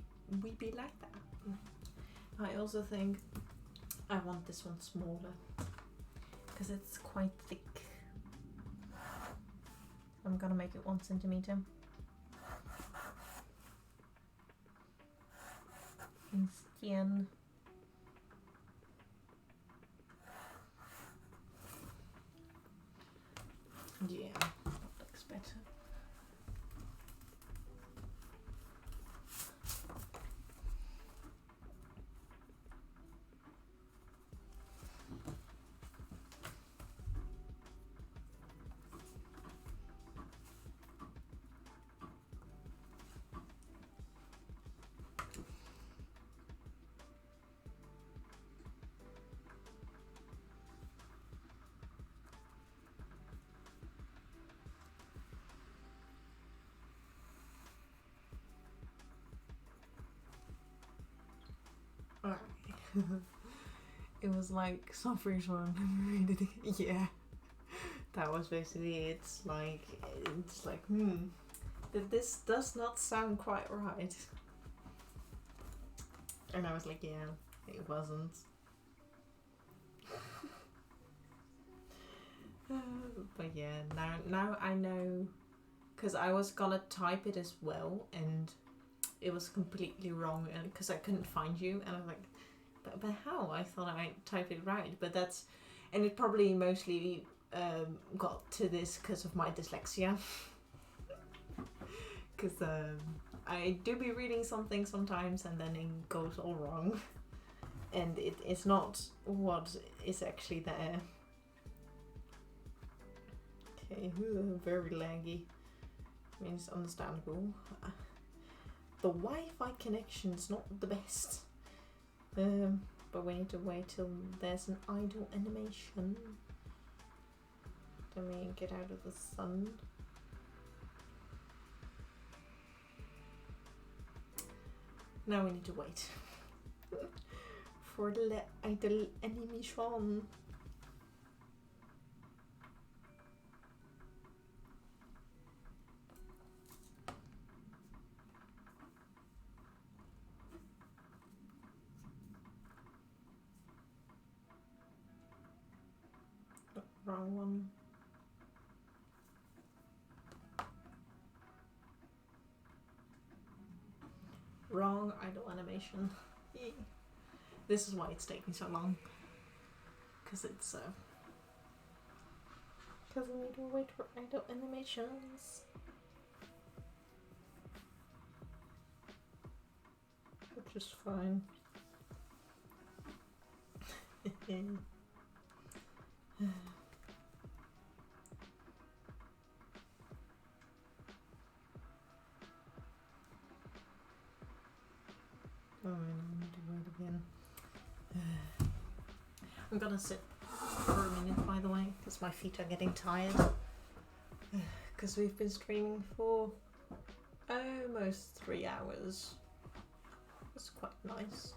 like that. I also think I want this one smaller. Because it's quite thick. I'm gonna make it 1 centimeter. Instead. Yeah, that looks better. It was like suffering from memory. Yeah, that was basically it. It's like this does not sound quite right. And I was like, yeah, it wasn't. But yeah, now I know, because I was gonna type it as well, and it was completely wrong, and because I couldn't find you, and I was like, but how? I thought I typed it right, but that's, and it probably mostly got to this because of my dyslexia. Because I do be reading something sometimes, and then it goes all wrong, and it's not what is actually there. Okay, very laggy. I mean, it's understandable. The Wi-Fi connection's not the best. But we need to wait till there's an idle animation. Then we get out of the sun. Now we need to wait for the idle animation. Wrong one. Wrong idle animation. This is why it's taking so long. Because it's because we need to wait for idle animations. Which is fine. Oh, I need to wait again. I'm gonna sit for a minute, by the way, because my feet are getting tired. Because we've been streaming for almost 3 hours. It's quite nice.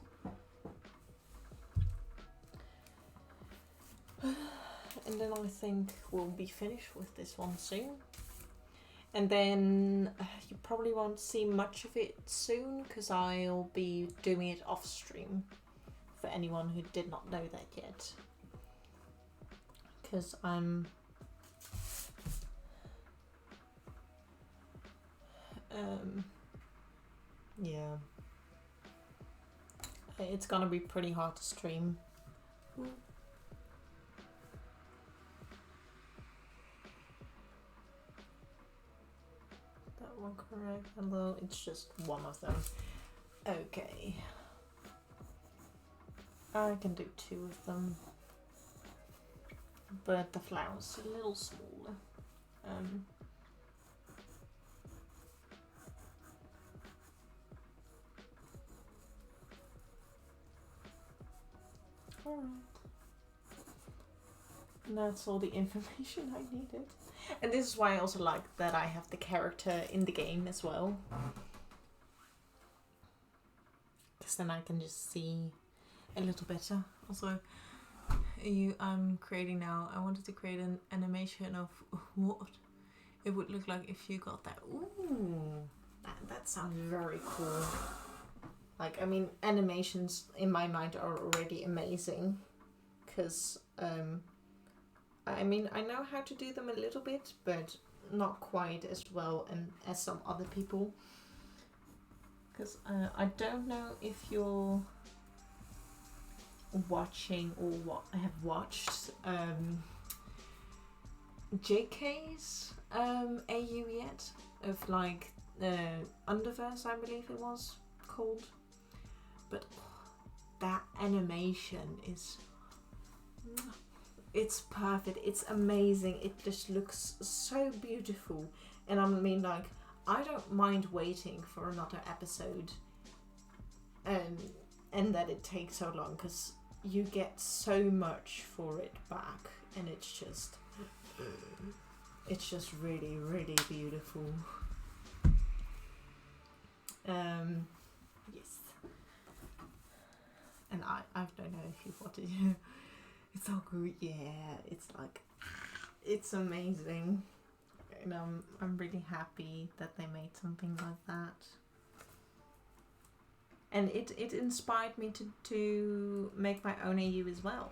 And then I think we'll be finished with this one soon. And then you probably won't see much of it soon, because I'll be doing it off stream, for anyone who did not know that yet. Because I'm yeah, it's gonna be pretty hard to stream. That one correct, although it's just one of them. Okay, I can do 2 of them. but the flower's a little smaller. Alright. That's all the information I needed. And this is why I also like that I have the character in the game as well. Because then I can just see a little better. Also, I'm creating now, I wanted to create an animation of what it would look like if you got that. Ooh, that sounds very cool. Like, I mean, animations in my mind are already amazing. Because, I mean, I know how to do them a little bit, but not quite as well as some other people. Because I don't know if you're watching or have watched JK's AU yet, of like Underverse, I believe it was called. But that animation is, it's perfect, it's amazing, it just looks so beautiful. And I mean, like, I don't mind waiting for another episode and that it takes so long, because you get so much for it back, and it's just really, really beautiful. Yes. And I don't know if you wanted to. It's so good, yeah. It's like, it's amazing, and I'm really happy that they made something like that. And it inspired me to make my own AU as well.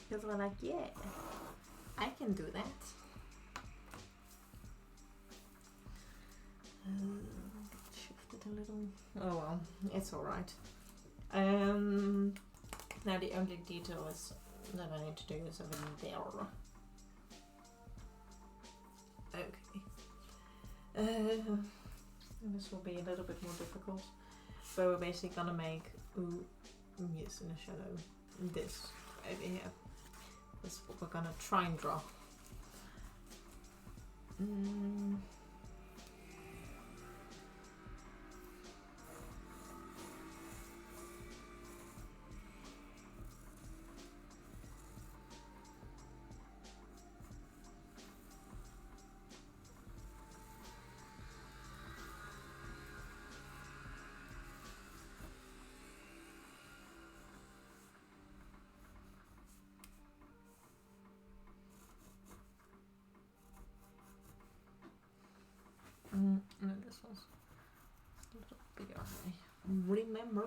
Because we're like, yeah, I can do that. Shifted a little. Oh well, it's alright. Now the only detail is that I need to do is over there. Okay. This will be a little bit more difficult. But we're basically gonna make, yes, in the shadow, this over here. That's what we're gonna try and draw. No, this one's a little bigger. I remember.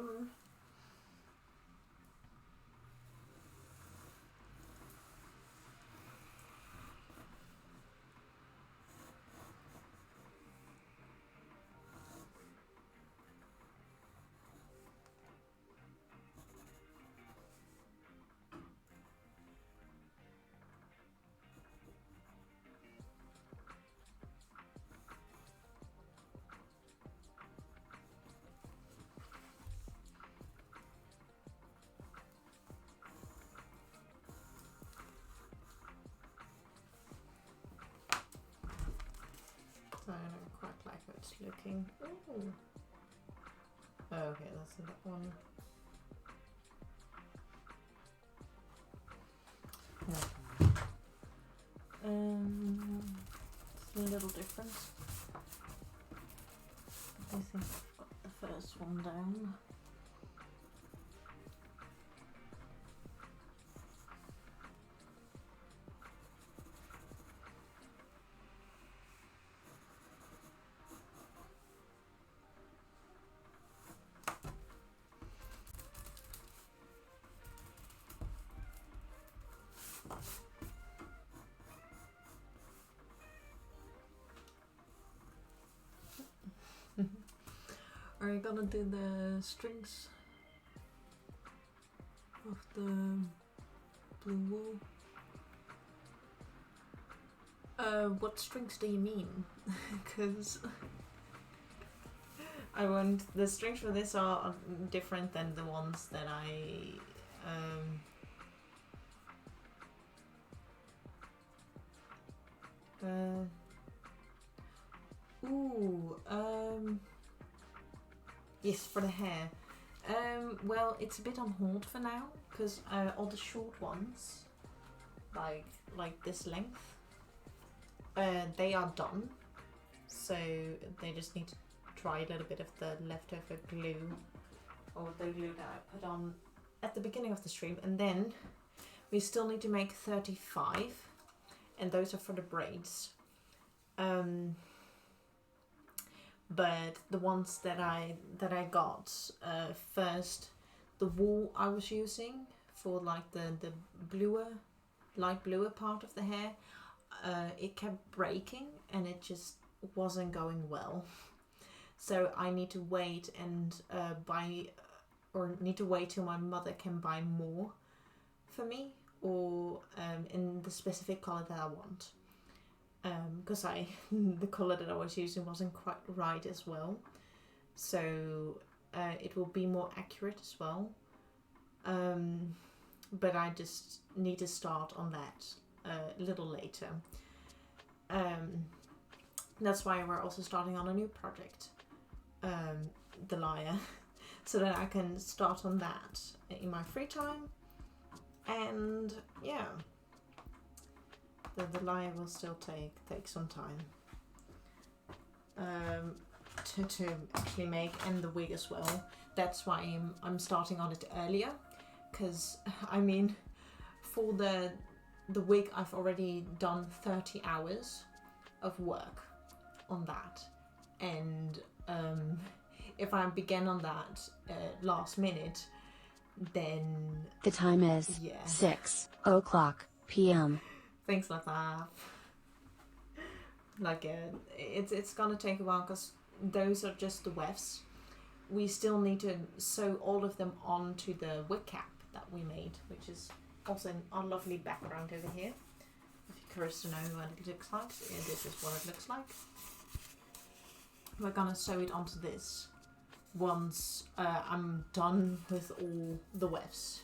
I don't quite like how it's looking. Ooh. Oh, okay, that's that one. It's a little different. I think I've got the first one down. Are you gonna do the strings of the blue wool? What strings do you mean? Because I won't. The strings for this are different than the ones that I. Yes, for the hair. Well, it's a bit on hold for now because all the short ones, like this length, they are done. So they just need to try a little bit of the leftover glue, or the glue that I put on at the beginning of the stream, and then we still need to make 35, and those are for the braids. But the ones that I got first, the wool I was using for like the light bluer part of the hair, it kept breaking and it just wasn't going well. So I need to wait and need to wait till my mother can buy more for me, or in the specific color that I want. Because the color that I was using wasn't quite right as well, so it will be more accurate as well. But I just need to start on that a little later. That's why we're also starting on a new project, the lyre, so that I can start on that in my free time. And yeah. The lyre will still take some time to actually make, and the wig as well. That's why I'm starting on it earlier, because I mean, for the wig I've already done 30 hours of work on that, and if I begin on that last minute, then the time is 6:00 p.m. Things like that. Like it's gonna take a while because those are just the wefts. We still need to sew all of them onto the wig cap that we made, which is also in our lovely background over here. If you're curious to know what it looks like, this is what it looks like. We're gonna sew it onto this once I'm done with all the wefts.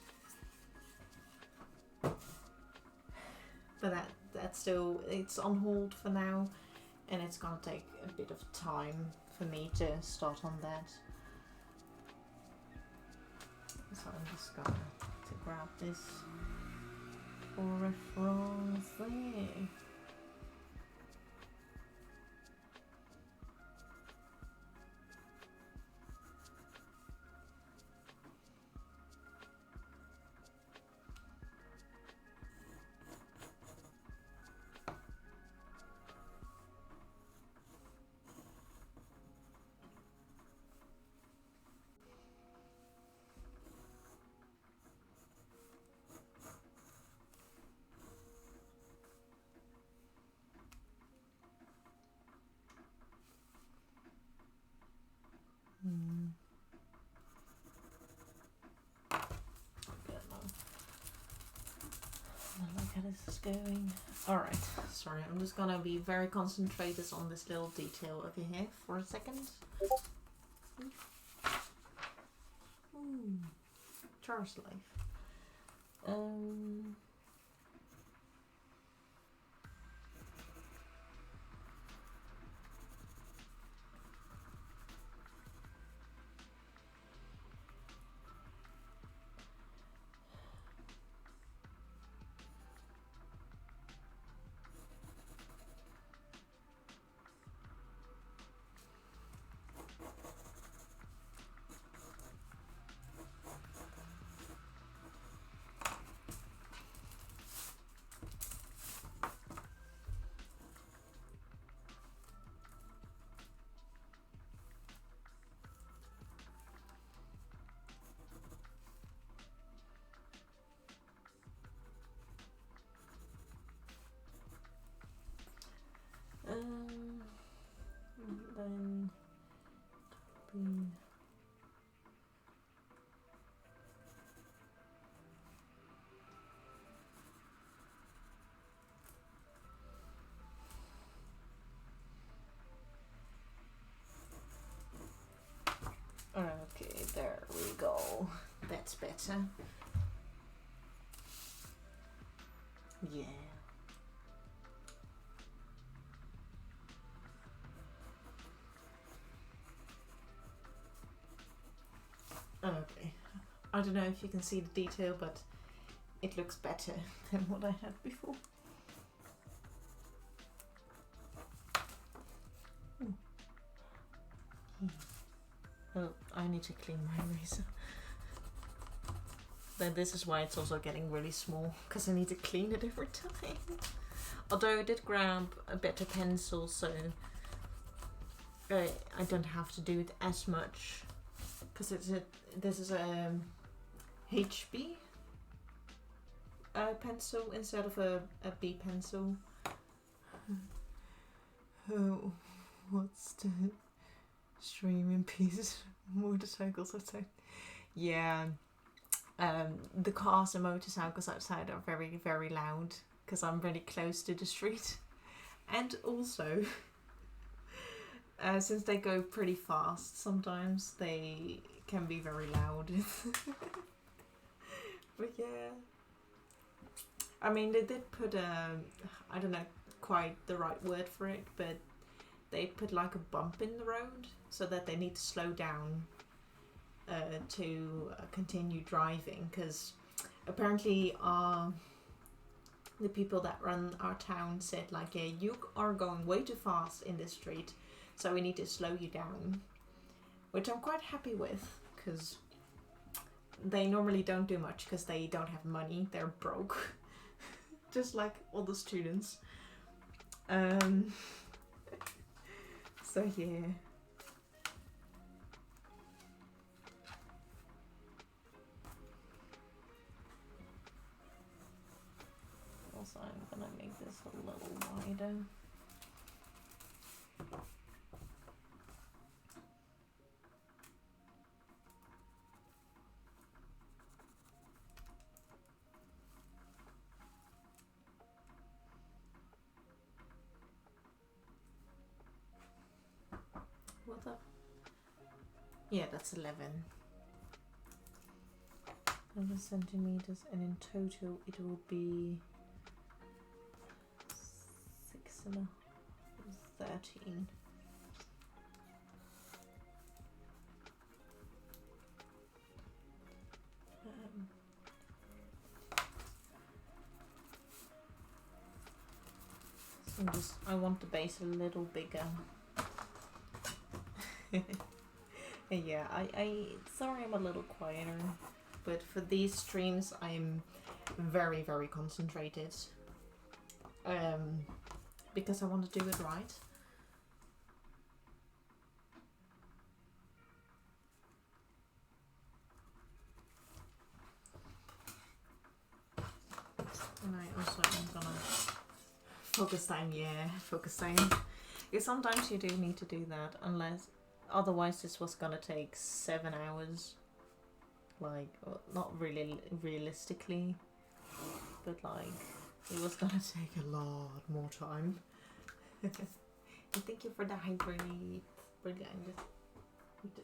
But that's still, it's on hold for now, and it's gonna take a bit of time for me to start on that. So I'm just gonna grab this for reference there. I like how this is going. Alright, sorry, I'm just gonna be very concentrated on this little detail over here for a second. Char's life. Then There we go. That's better. Yeah. Okay. I don't know if you can see the detail, but it looks better than what I had before. Oh, I need to clean my razor. Then this is why it's also getting really small, because I need to clean it every time. Although I did grab a better pencil, so I don't have to do it as much. Because this is a HB pencil instead of a B pencil. Oh, what's the streaming piece? Motorcycles outside. Yeah, the cars and motorcycles outside are very, very loud because I'm really close to the street. And also, since they go pretty fast, sometimes they can be very loud. But yeah, I mean, they did put I don't know quite the right word for it, but they put like a bump in the road so that they need to slow down to continue driving, because apparently the people that run our town said like, yeah, you are going way too fast in this street, so we need to slow you down, which I'm quite happy with, because they normally don't do much because they don't have money, they're broke. Just like all the students. So yeah. Also, I'm gonna make this a little wider. What the? Yeah, that's 11 centimeters, and in total it will be 13. I want the base a little bigger. Yeah, I sorry I'm a little quieter, but for these streams I'm very, very concentrated. Because I want to do it right. And I also am gonna focus time, focus time. Because sometimes you do need to do that, otherwise this was gonna take 7 hours. Like, not really realistically, but like, it was gonna take a lot more time. And thank you for the hydrate. Brilliant. I just need to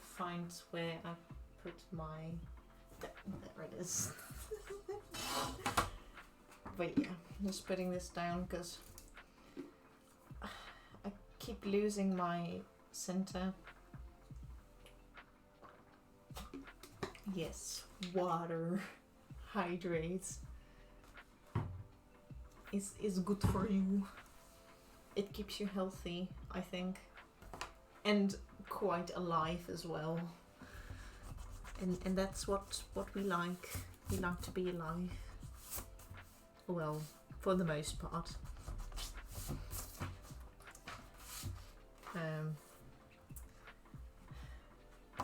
find where I put my... There it is. But yeah, just putting this down because I keep losing my center. Yes, water, hydrates is good for you. It keeps you healthy, I think, and quite alive as well. And that's what we like. We like to be alive. Well, for the most part.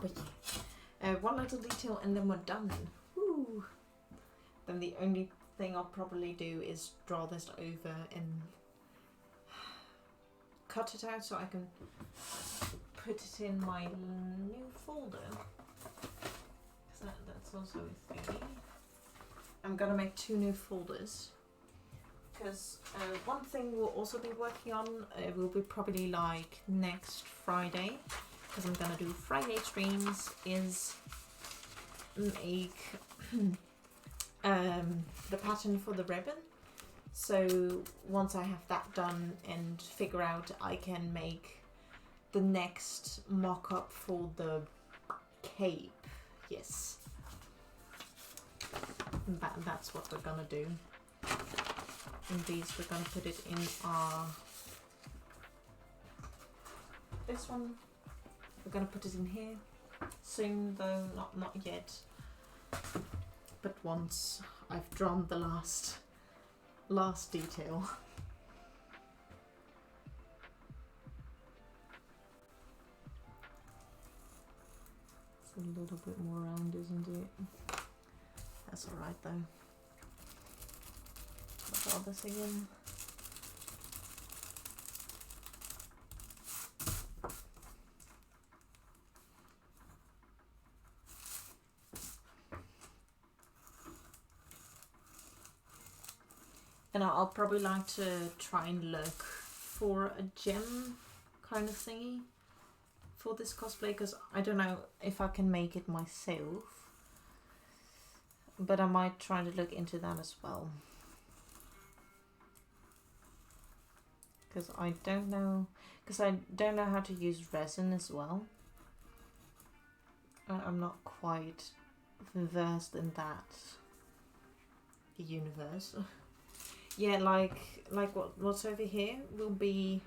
But yeah. One little detail and then we're done. Woo. Then the only thing I'll probably do is draw this over and cut it out so I can put it in my new folder. That's also a thing. I'm gonna make 2 new folders. Because one thing we'll also be working on will be probably like next Friday. because I'm gonna do Friday streams, is make the pattern for the ribbon. So once I have that done and figure out, I can make the next mock-up for the cape. Yes, that's what we're gonna do. And these, we're gonna put it in our, this one, we're gonna put it in here soon, though not yet, but once I've drawn the last detail. It's a little bit more round, isn't it? That's alright though. I'll draw this again. And I'll probably like to try and look for a gem kind of thingy for this cosplay, because I don't know if I can make it myself, but I might try to look into that as well, because I don't know how to use resin as well. I'm not quite versed in that universe. Yeah, like what's over here will be,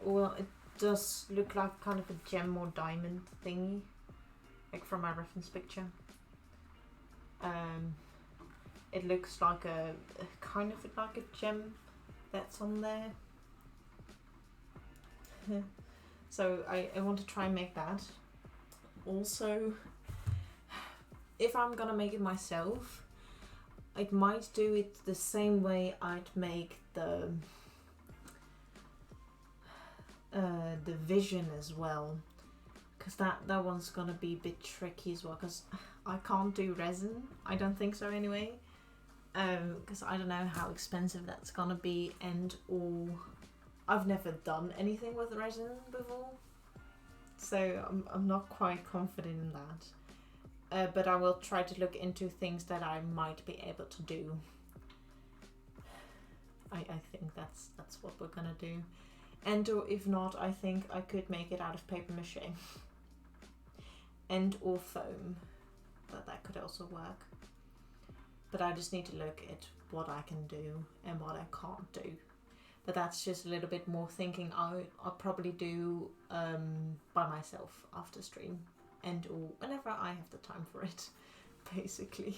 well, it does look like kind of a gem or diamond thingy, like from my reference picture. It looks like a kind of like a gem that's on there. So I want to try and make that. Also, if I'm gonna make it myself, I might do it the same way I'd make the vision as well, because that one's gonna be a bit tricky as well, because I can't do resin. I don't think so anyway, because I don't know how expensive that's gonna be, and or I've never done anything with resin before, so I'm not quite confident in that. But I will try to look into things that I might be able to do. I think that's what we're gonna do. And or if not, I think I could make it out of paper mache and or foam. That could also work. But I just need to look at what I can do and what I can't do. But that's just a little bit more thinking I'll probably do by myself after stream, and or whenever I have the time for it, basically.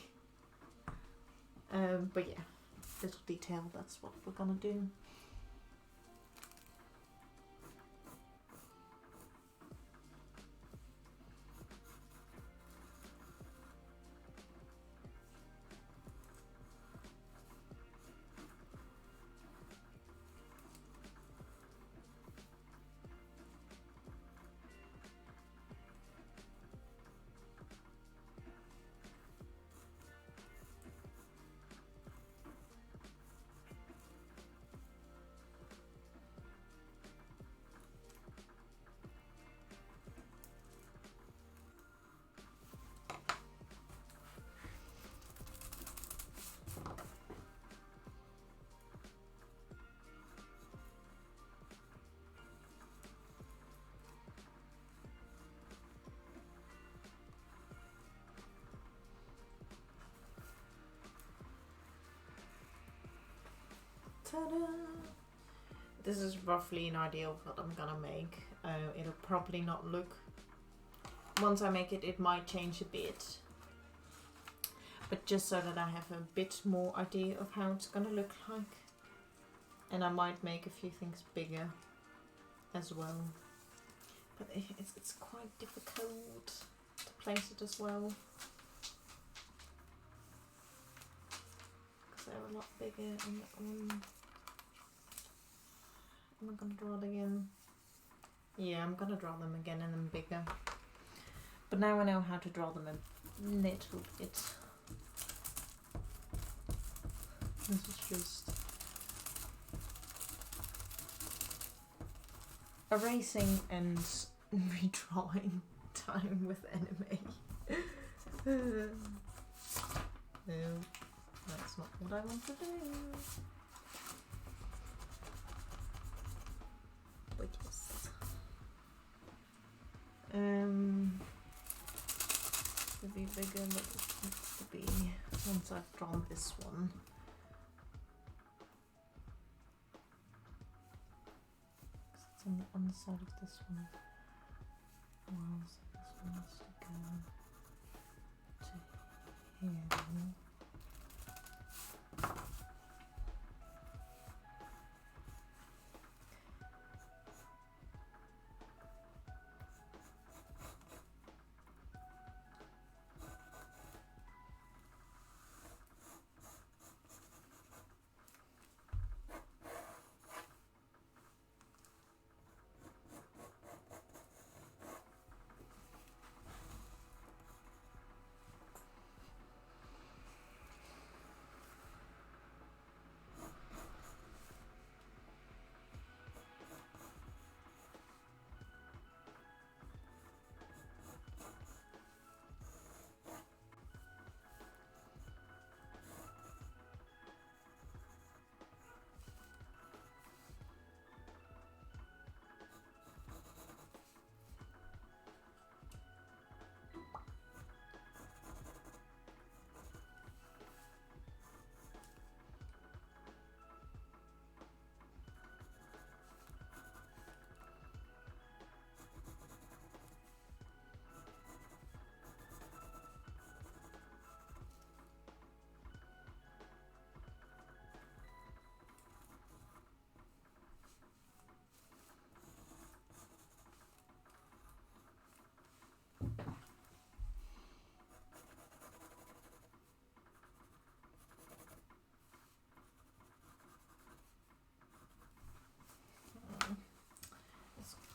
But yeah, little detail, that's what we're gonna do. Ta-da! This is roughly an idea of what I'm gonna make. It'll probably not look... Once I make it, it might change a bit. But just so that I have a bit more idea of how it's gonna look like. And I might make a few things bigger as well. But it's quite difficult to place it as well, because they're a lot bigger on that one. Am I gonna draw it again? Yeah, I'm gonna draw them again and then bigger. But now I know how to draw them a little bit. This is just erasing and redrawing time with anime. No, that's not what I want to do. But yes. To be bigger, but it needs to be once I've drawn this one. It's on the underside of this one. Well, so this one needs to go to here.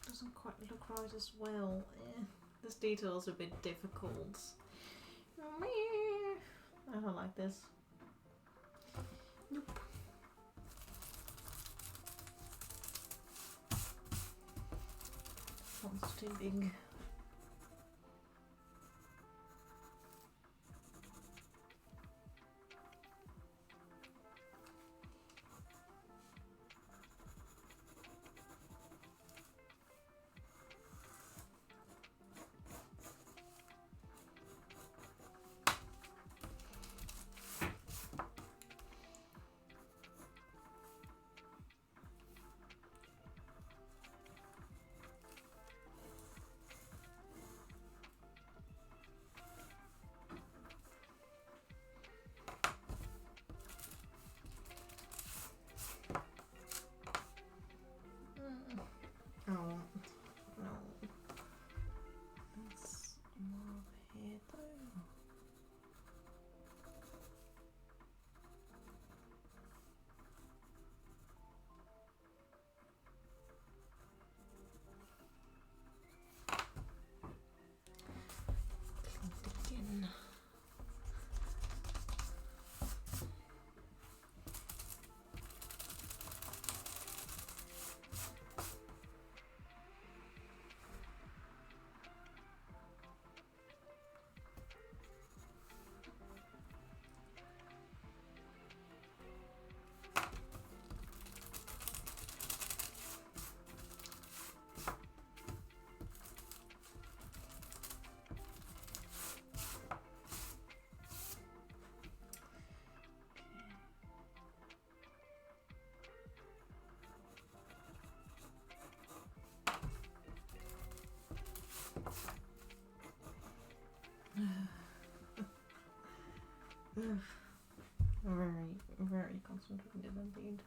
Doesn't quite look right as well. This detail's a bit difficult. I don't like this. Nope. Font's too big. Oh, no. That's more over here though. Click again. Very concentrated indeed.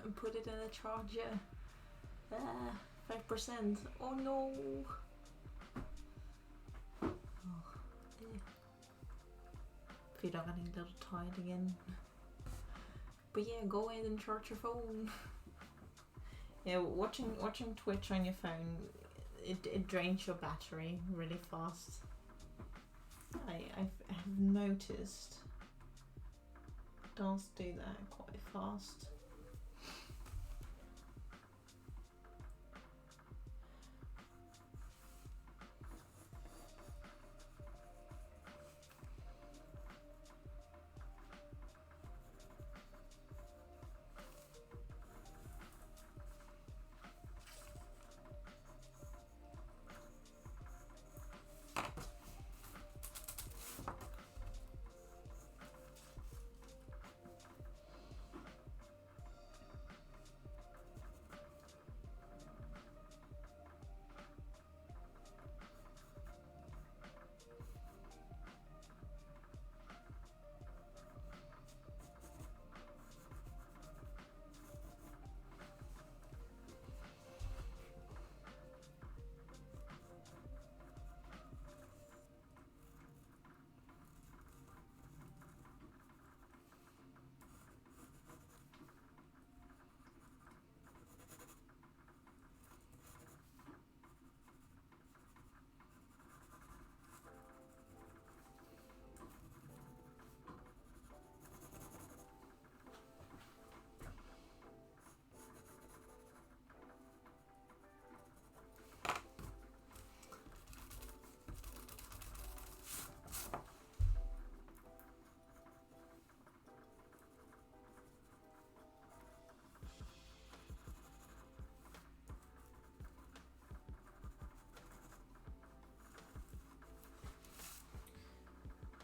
and put it in a charger. 5%. Oh no. Oh, yeah. Feel like getting a little tired again. But yeah, go in and charge your phone. Yeah, watching Twitch on your phone, it drains your battery really fast. I've noticed it does do that quite fast.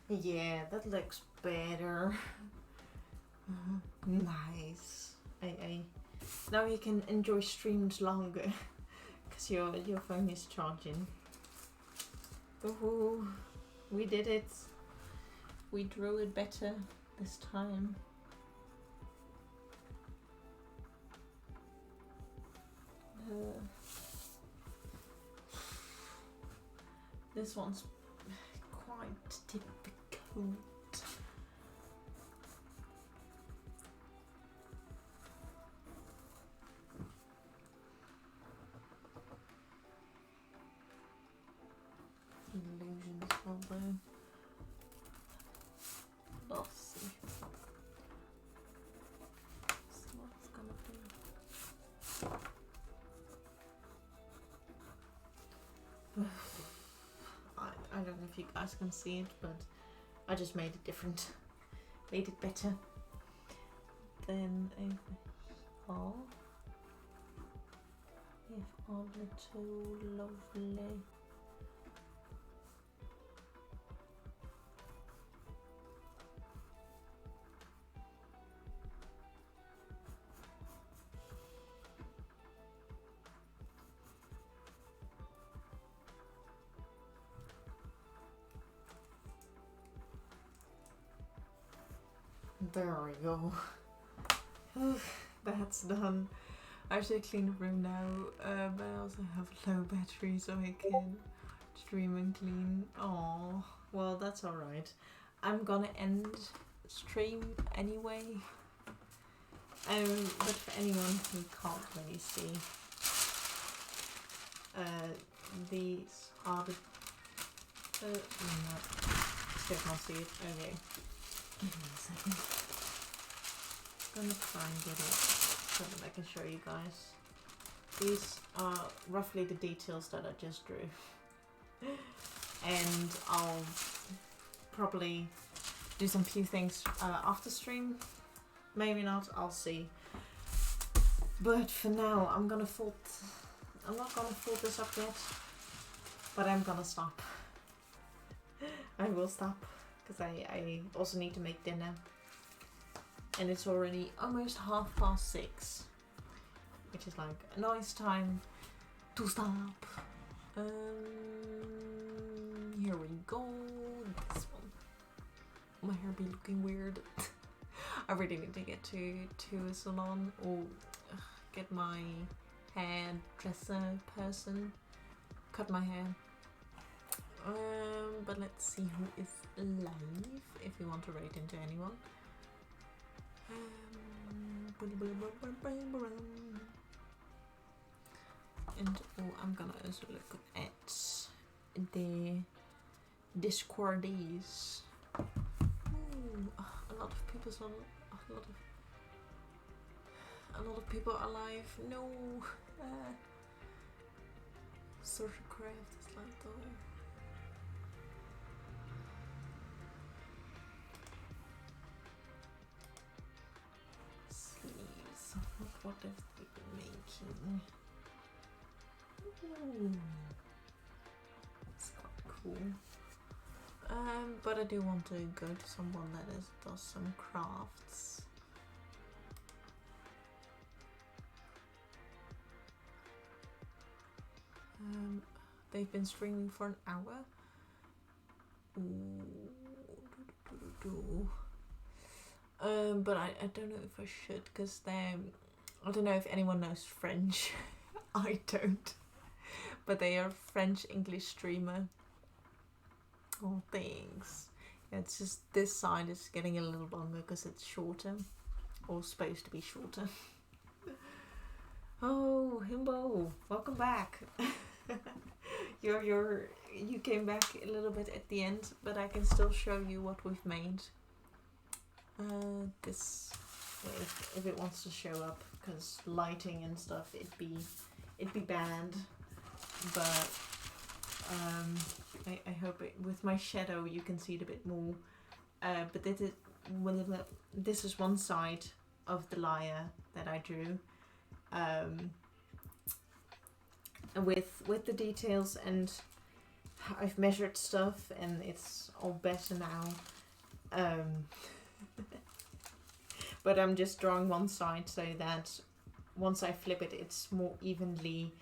Yeah, that looks better. Nice. I now you can enjoy streams longer because your phone is charging. Woohoo! We did it. We drew it better this time. This one's quite difficult. Illusions probably. Let's see. So what's gonna be? I don't know if you guys can see it, but I just made it different. Made it better. Then if all little lovely. There we go. That's done. I should clean the room now, but I also have low battery so I can stream and clean. Oh, well that's alright. I'm gonna end stream anyway. But for anyone who can't really see, these are the no, still can't see it. Okay. Give me a second. I'm gonna try and get it so that I can show you guys. These are roughly the details that I just drew. And I'll probably do some few things after stream. Maybe not, I'll see. But for now, I'm not gonna fold this up yet. But I'm gonna stop. I will stop. Because I also need to make dinner. And it's already almost 6:30. Which is like a nice time to stop. Here we go. This one. My hair be looking weird. I really need to get to a salon or get my hairdresser person cut my hair. But let's see who is live if you want to rate into anyone. And I'm gonna also look at the Discordies. A lot of people are live. No, social craft is like though. Sleeves. What have they been making? Ooh, it's quite cool. But I do want to go to someone that does some crafts. They've been streaming for an hour. But I don't know if I should, because I don't know if anyone knows French. I don't. But they are French-English streamer. Oh, thanks. Yeah, it's just this side is getting a little longer because it's shorter. Or supposed to be shorter. Oh, Himbo, welcome back. You came back a little bit at the end, but I can still show you what we've made. This if it wants to show up, because lighting and stuff, it'd be bad. But I hope with my shadow you can see it a bit more. But this is one side of the lyre that I drew. With the details, and I've measured stuff and it's all better now. But I'm just drawing one side so that once I flip it, it's more evenly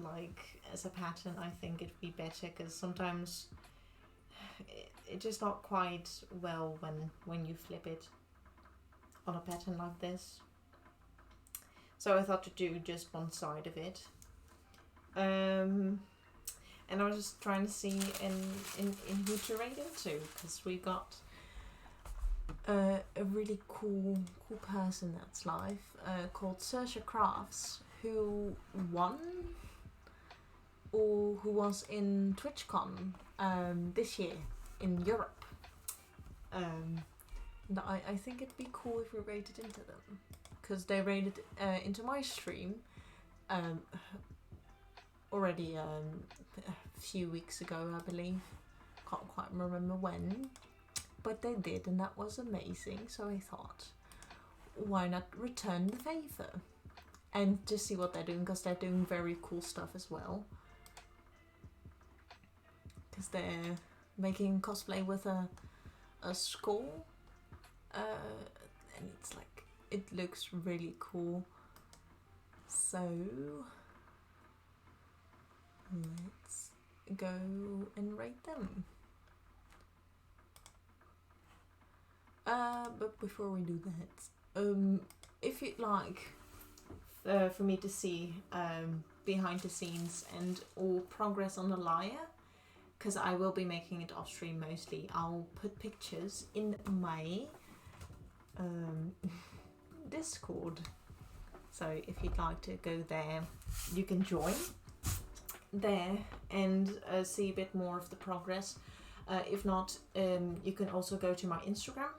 like as a pattern. I think it'd be better, because sometimes it's just not quite well when you flip it on a pattern like this. So I thought to do just one side of it. And I was just trying to see in who to rate into, because we got a really cool person that's live, called Saoirse Crafts, who won or who was in TwitchCon this year in Europe. And I think it'd be cool if we rated into them, because they rated into my stream already a few weeks ago, I believe. Can't quite remember when, but they did, and that was amazing. So I thought, why not return the favor and just see what they're doing, because they're doing very cool stuff as well. Because they're making cosplay with a skull, and it's like, it looks really cool. So let's go and rate them. But before we do that, if you'd like for me to see behind the scenes and all progress on the lyre, because I will be making it off stream mostly, I'll put pictures in my Discord. So if you'd like to go there, you can join there and see a bit more of the progress. If not, you can also go to my Instagram.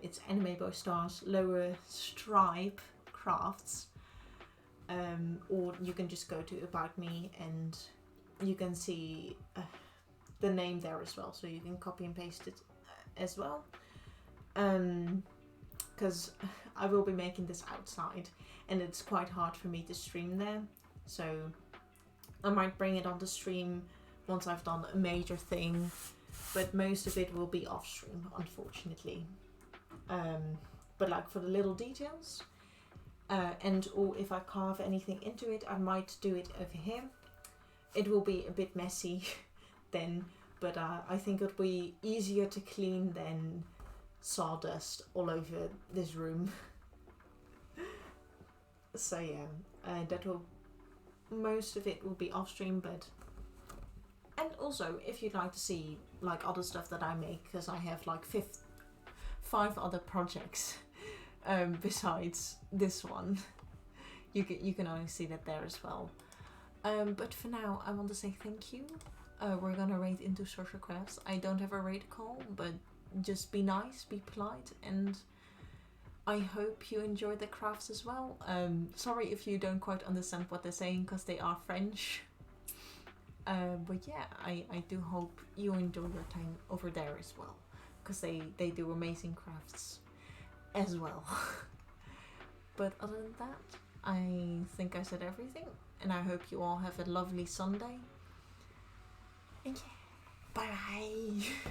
It's Anime Boy Stars lower stripe crafts, or you can just go to About Me and you can see the name there as well, so you can copy and paste it as well. Because I will be making this outside and it's quite hard for me to stream there, so I might bring it on the stream once I've done a major thing, but most of it will be off stream, unfortunately. But like for the little details, or if I carve anything into it, I might do it over here. It will be a bit messy then, but I think it'll be easier to clean than sawdust all over this room. So yeah, that will, most of it will be off stream, but, and also if you'd like to see like other stuff that I make, because I have like 5 other projects besides this one, you can only see that there as well. But for now, I want to say thank you. We're gonna raid into social crafts. I don't have a raid call, but just be nice, be polite, and I hope you enjoy the crafts as well. Sorry if you don't quite understand what they're saying, because they are French. But yeah, I do hope you enjoy your time over there as well, because they do amazing crafts as well. But other than that, I think I said everything, and I hope you all have a lovely Sunday. And yeah, bye bye.